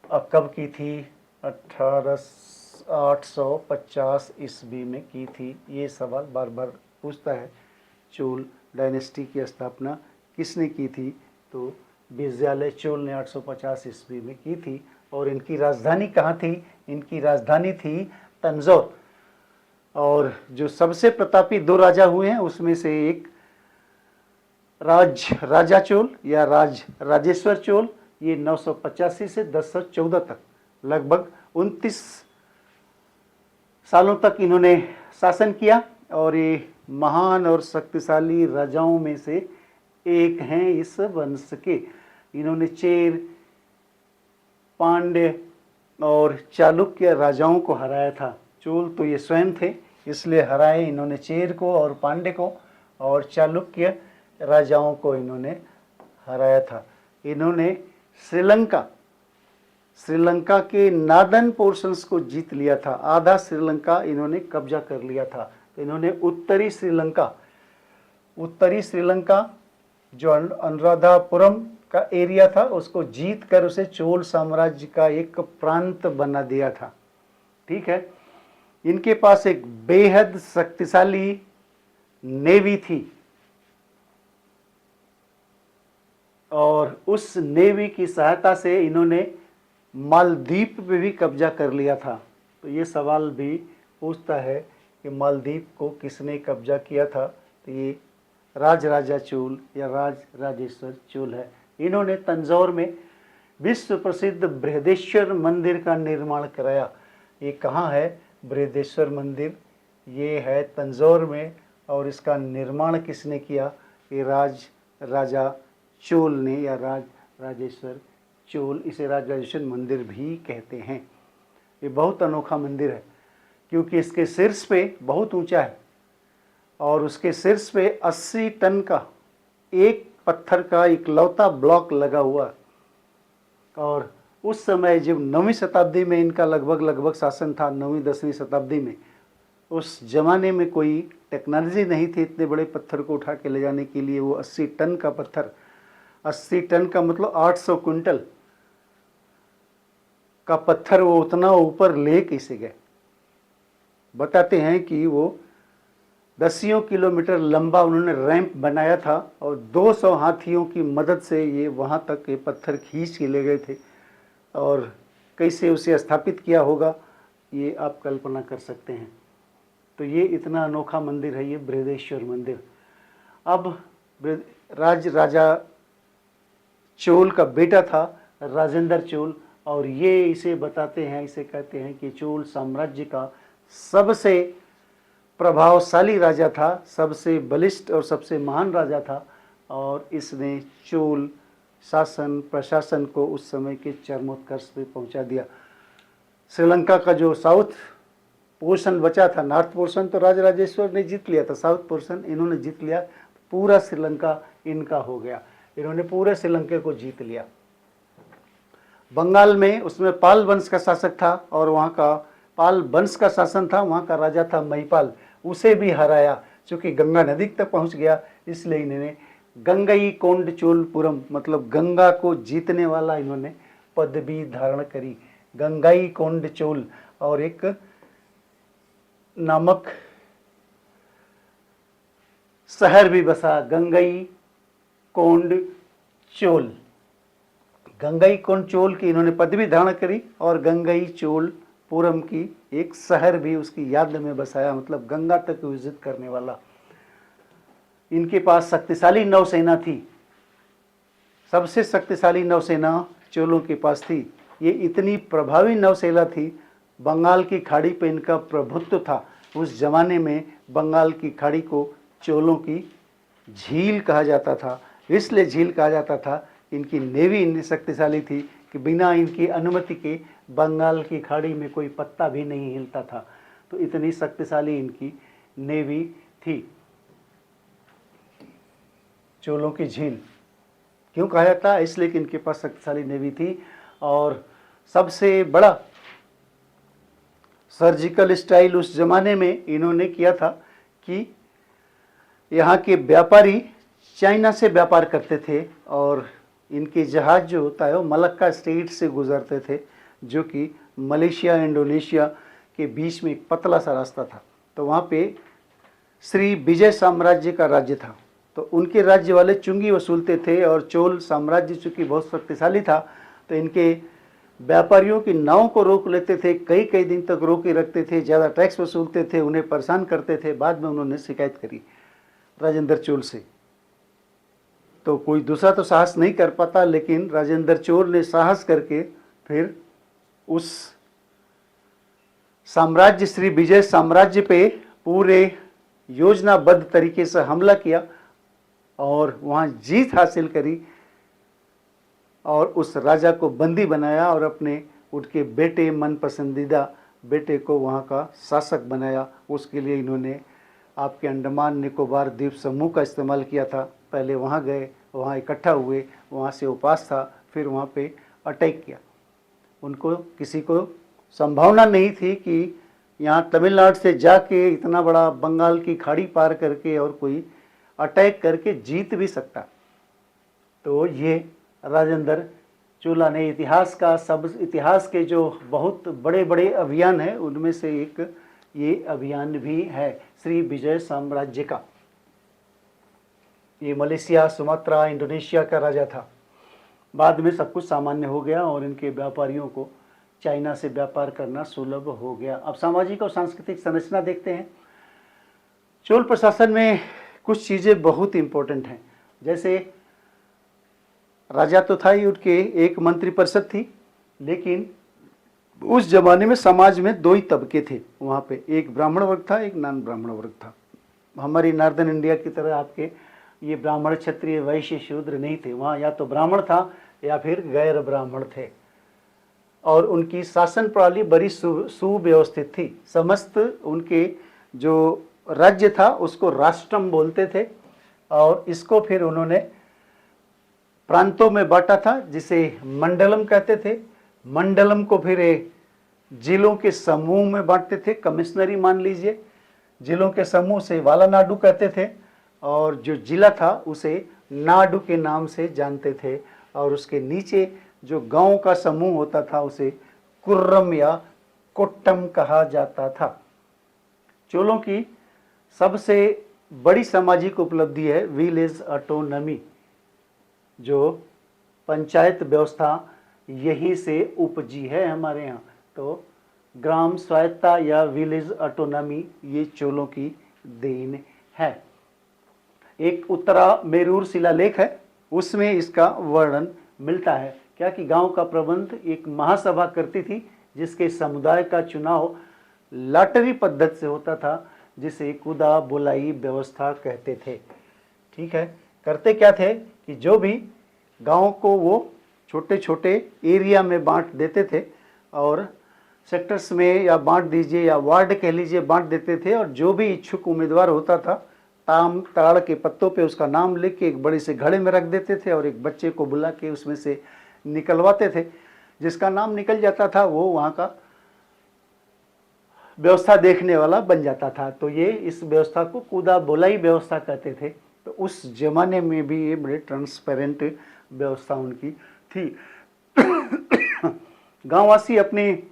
अब कब की थी? 850 ईस्वी में की थी। ये सवाल बार बार पूछता है, चोल डायनेस्टी की स्थापना किसने की थी? तो विजयालय चोल ने 850 ईस्वी में की थी। और इनकी राजधानी कहाँ थी? इनकी राजधानी थी तंजौर। और जो सबसे प्रतापी 2 राजा हुए हैं उसमें से एक राजा चोल या राजेश्वर चोल, ये 985 से 1014 तक, लगभग 29 सालों तक इन्होंने शासन किया। और ये महान और शक्तिशाली राजाओं में से एक हैं इस वंश के। इन्होंने चेर, पांड्य और चालुक्य राजाओं को हराया था। चोल तो ये स्वयं थे, इसलिए हराए इन्होंने चेर को और पांड्य को, और चालुक्य राजाओं को इन्होंने हराया था। इन्होंने श्रीलंका के नादन पोर्शंस को जीत लिया था। आधा श्रीलंका इन्होंने कब्जा कर लिया था। तो इन्होंने उत्तरी श्रीलंका जो अनुराधापुरम का एरिया था उसको जीत कर उसे चोल साम्राज्य का एक प्रांत बना दिया था। ठीक है। इनके पास एक बेहद शक्तिशाली नेवी थी और उस नेवी की सहायता से इन्होंने मालदीप पे भी कब्जा कर लिया था। तो ये सवाल भी पूछता है कि मालदीप को किसने कब्जा किया था। तो ये राजराजा चोल या राजराजेश्वर चोल है। इन्होंने तंजौर में विश्व प्रसिद्ध बृहदेश्वर मंदिर का निर्माण कराया। ये कहाँ है बृहदेश्वर मंदिर? ये है तंजौर में और इसका निर्माण किसने किया? ये राजा चोल ने या राजेश्वर चोल। इसे राजराजेश्वर मंदिर भी कहते हैं। ये बहुत अनोखा मंदिर है क्योंकि इसके शीर्ष पे बहुत ऊंचा है और उसके शीर्ष पे 80 टन का एक पत्थर का इकलौता ब्लॉक लगा हुआ। और उस समय जब 9वीं शताब्दी में इनका लगभग शासन था, 9वीं 10वीं शताब्दी में, उस जमाने में कोई टेक्नोलॉजी नहीं थी इतने बड़े पत्थर को उठा के ले जाने के लिए। वो 80 टन का पत्थर, 80 टन का मतलब 800 क्विंटल का पत्थर वो उतना ऊपर ले कैसे गए? बताते हैं कि वो 10 किलोमीटर लंबा उन्होंने रैंप बनाया था और 200 हाथियों की मदद से ये वहाँ तक ये पत्थर खींच के ले गए थे। और कैसे उसे स्थापित किया होगा ये आप कल्पना कर सकते हैं। तो ये इतना अनोखा मंदिर है ये बृहदेश्वर मंदिर। अब राजा चोल का बेटा था राजेंद्र चोल और ये इसे बताते हैं, इसे कहते हैं कि चोल साम्राज्य का सबसे प्रभावशाली राजा था, सबसे बलिष्ठ और सबसे महान राजा था और इसने चोल शासन प्रशासन को उस समय के चरमोत्कर्ष पे पहुंचा दिया। श्रीलंका का जो साउथ पोर्शन बचा था, नॉर्थ पोर्शन तो राजराजेश्वर ने जीत लिया था, साउथ पोर्शन इन्होंने जीत लिया, पूरा श्रीलंका इनका हो गया। इन्होंने पूरे श्रीलंका को जीत लिया। बंगाल में उसमें पाल वंश का शासक था और वहाँ का पाल वंश का शासन था, वहाँ का राजा था महिपाल, उसे भी हराया। चूँकि गंगा नदी तक पहुँच गया इसलिए इन्होंने गंगई कोंड चोलपुरम मतलब गंगा को जीतने वाला इन्होंने पदवी धारण करी, गंगाई कोंड चोल। और एक नामक शहर भी बसा, गंगई कोंड चोल। गंगई कोंड चोल की इन्होंने पदवी धारण करी और गंगई चोलपुरम की एक शहर भी उसकी याद में बसाया, मतलब गंगा तक विजिट करने वाला। इनके पास शक्तिशाली नौसेना थी, सबसे शक्तिशाली नौसेना चोलों के पास थी। ये इतनी प्रभावी नौसेना थी, बंगाल की खाड़ी पे इनका प्रभुत्व था। उस जमाने में बंगाल की खाड़ी को चोलों की झील कहा जाता था, इसलिए झील कहा जाता था। इनकी नेवी इतनी शक्तिशाली थी कि बिना इनकी अनुमति के बंगाल की खाड़ी में कोई पत्ता भी नहीं हिलता था। तो इतनी शक्तिशाली इनकी नेवी थी। चोलों की झील क्यों कहा जाता है? इसलिए कि इनके पास शक्तिशाली नेवी थी। और सबसे बड़ा सर्जिकल स्टाइल उस जमाने में इन्होंने किया था कि यहाँ के व्यापारी चाइना से व्यापार करते थे और इनके जहाज़ जो होता है वो मलक्का स्ट्रेट से गुजरते थे, जो कि मलेशिया इंडोनेशिया के बीच में एक पतला सा रास्ता था। तो वहाँ पे श्री विजय साम्राज्य का राज्य था, तो उनके राज्य वाले चुंगी वसूलते थे और चोल साम्राज्य चूँकि बहुत शक्तिशाली था तो इनके व्यापारियों की नाव को रोक लेते थे, कई कई दिन तक रोक के रखते थे, ज़्यादा टैक्स वसूलते थे, उन्हें परेशान करते थे। बाद में उन्होंने शिकायत करी राजेंद्र चोल से। तो कोई दूसरा तो साहस नहीं कर पाता, लेकिन राजेंद्र चोल ने साहस करके फिर उस साम्राज्य श्री विजय साम्राज्य पे पूरे योजनाबद्ध तरीके से हमला किया और वहाँ जीत हासिल करी और उस राजा को बंदी बनाया और अपने उनके बेटे मन पसंदीदा बेटे को वहाँ का शासक बनाया। उसके लिए इन्होंने आपके अंडमान निकोबार द्वीप समूह का इस्तेमाल किया था। पहले वहाँ गए, वहाँ इकट्ठा हुए, वहाँ से उपास था, फिर वहाँ पे अटैक किया। उनको किसी को संभावना नहीं थी कि यहाँ तमिलनाडु से जाके इतना बड़ा बंगाल की खाड़ी पार करके और कोई अटैक करके जीत भी सकता। तो ये राजेंद्र चोला ने इतिहास का सब इतिहास के जो बहुत बड़े बड़े अभियान हैं उनमें से एक ये अभियान भी है श्री विजय साम्राज्य का। ये मलेशिया, सुमात्रा, इंडोनेशिया का राजा था। बाद में सब कुछ सामान्य हो गया और इनके व्यापारियों को चाइना से व्यापार करना सुलभ हो गया। अब सामाजिक और सांस्कृतिक संरचना देखते हैं। चोल प्रशासन में कुछ चीज़ें बहुत इम्पोर्टेंट हैं, जैसे राजा तो था ही, उनके एक मंत्रिपरिषद थी, लेकिन उस जमाने में समाज में दो ही तबके थे वहाँ पे, एक ब्राह्मण वर्ग था, एक नॉन ब्राह्मण वर्ग था। हमारी नॉर्दर्न इंडिया की तरह आपके ये ब्राह्मण, क्षत्रिय, वैश्य, शूद्र नहीं थे। वहाँ या तो ब्राह्मण था या फिर गैर ब्राह्मण थे, और उनकी शासन प्रणाली बड़ी सुव्यवस्थित थी। समस्त उनके जो राज्य था उसको राष्ट्रम बोलते थे, और इसको फिर उन्होंने प्रांतों में बांटा था, जिसे मंडलम कहते थे। मंडलम को फिर जिलों के समूह में बांटते थे, कमिश्नरी मान लीजिए। जिलों के समूह से वालानाडु कहते थे, और जो जिला था उसे नाडु के नाम से जानते थे, और उसके नीचे जो गांव का समूह होता था उसे कुर्रम या कोट्टम कहा जाता था। चोलों की सबसे बड़ी सामाजिक उपलब्धि है विलेज ऑटोनॉमी, जो पंचायत व्यवस्था यहीं से उपजी है हमारे यहाँ। तो ग्राम स्वायत्ता या विलेज ऑटोनॉमी ये चोलों की देन है। एक उत्तरा मेरूर शिलालेख है, उसमें इसका वर्णन मिलता है क्या कि गांव का प्रबंध एक महासभा करती थी, जिसके समुदाय का चुनाव लॉटरी पद्धति से होता था, जिसे कुदा बुलाई व्यवस्था कहते थे। ठीक है, करते क्या थे कि जो भी गांव को वो छोटे छोटे एरिया में बांट देते थे, और सेक्टर्स में या बांट दीजिए या वार्ड कह लीजिए बांट देते थे, और जो भी इच्छुक उम्मीदवार होता था ताम ताड़ के पत्तों पे उसका नाम लिख के एक बड़े से घड़े में रख देते थे, और एक बच्चे को बुला के उसमें से निकलवाते थे। जिसका नाम निकल जाता था वो वहाँ का व्यवस्था देखने वाला बन जाता था। तो ये इस व्यवस्था को कुदा बोलाई व्यवस्था कहते थे। तो उस जमाने में भी ये बड़े ट्रांसपेरेंट व्यवस्था उनकी थी। गांववासी अपनी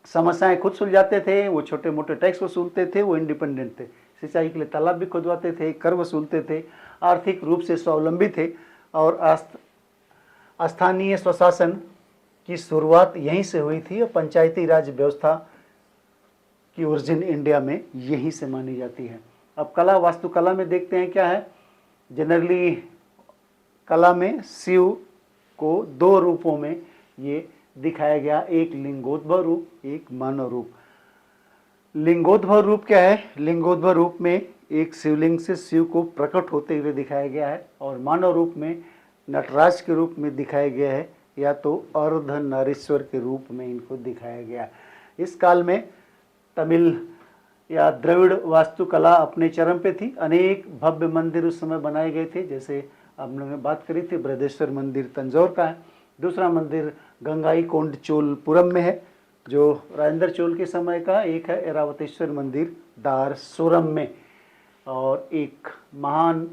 समस्याएं खुद सुलझाते थे, वो छोटे मोटे टैक्स वसूलते थे, वो इंडिपेंडेंट थे। सिंचाई के लिए तालाब भी खुदवाते थे, कर वसूलते थे, आर्थिक रूप से स्वावलंबी थे, और स्थानीय स्वशासन की शुरुआत यहीं से हुई थी, और पंचायती राज व्यवस्था की ओरिजिन इंडिया में यहीं से मानी जाती है। अब कला, वास्तुकला में देखते हैं क्या है। जनरली कला में शिव को दो रूपों में ये दिखाया गया, एक लिंगोद्भव रूप, एक मानव रूप। लिंगोद्भव रूप क्या है? लिंगोद्भव रूप में एक शिवलिंग से शिव को प्रकट होते हुए दिखाया गया है, और मानव रूप में नटराज के रूप में दिखाया गया है, या तो अर्धनारीश्वर के रूप में इनको दिखाया गया। इस काल में तमिल या द्रविड़ वास्तुकला अपने चरम पे थी। अनेक भव्य मंदिर उस समय बनाए गए थे, जैसे हम लोगों ने बात करी थी, बृहदेश्वर मंदिर तंजौर का है। दूसरा मंदिर गंगाई कोंड चोलपुरम में है, जो राजेंद्र चोल के समय का। एक है ऐरावतेश्वर मंदिर दारसुरम में, और एक महान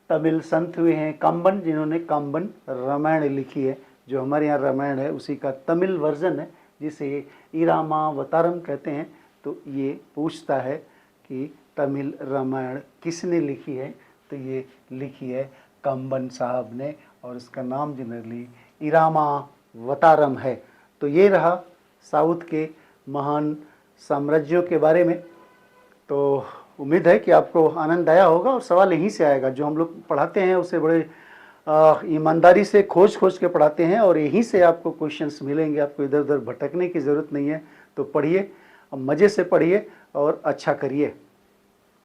तमिल संत हुए हैं काम्बन, जिन्होंने काम्बन रामायण लिखी है। जो हमारे यहाँ रामायण है उसी का तमिल वर्जन है, जिसे इरामावतारम कहते हैं। तो ये पूछता है कि तमिल रामायण किसने लिखी है, तो ये लिखी है काम्बन साहब ने, और इसका नाम जनरली इरामावतारम है। तो ये रहा साउथ के महान साम्राज्यों के बारे में। तो उम्मीद है कि आपको आनंद आया होगा, और सवाल यहीं से आएगा। जो हम लोग पढ़ाते हैं उसे बड़े ईमानदारी से खोज के पढ़ाते हैं, और यहीं से आपको क्वेश्चंस मिलेंगे। आपको इधर उधर भटकने की ज़रूरत नहीं है। तो पढ़िए, मज़े से पढ़िए और अच्छा करिए।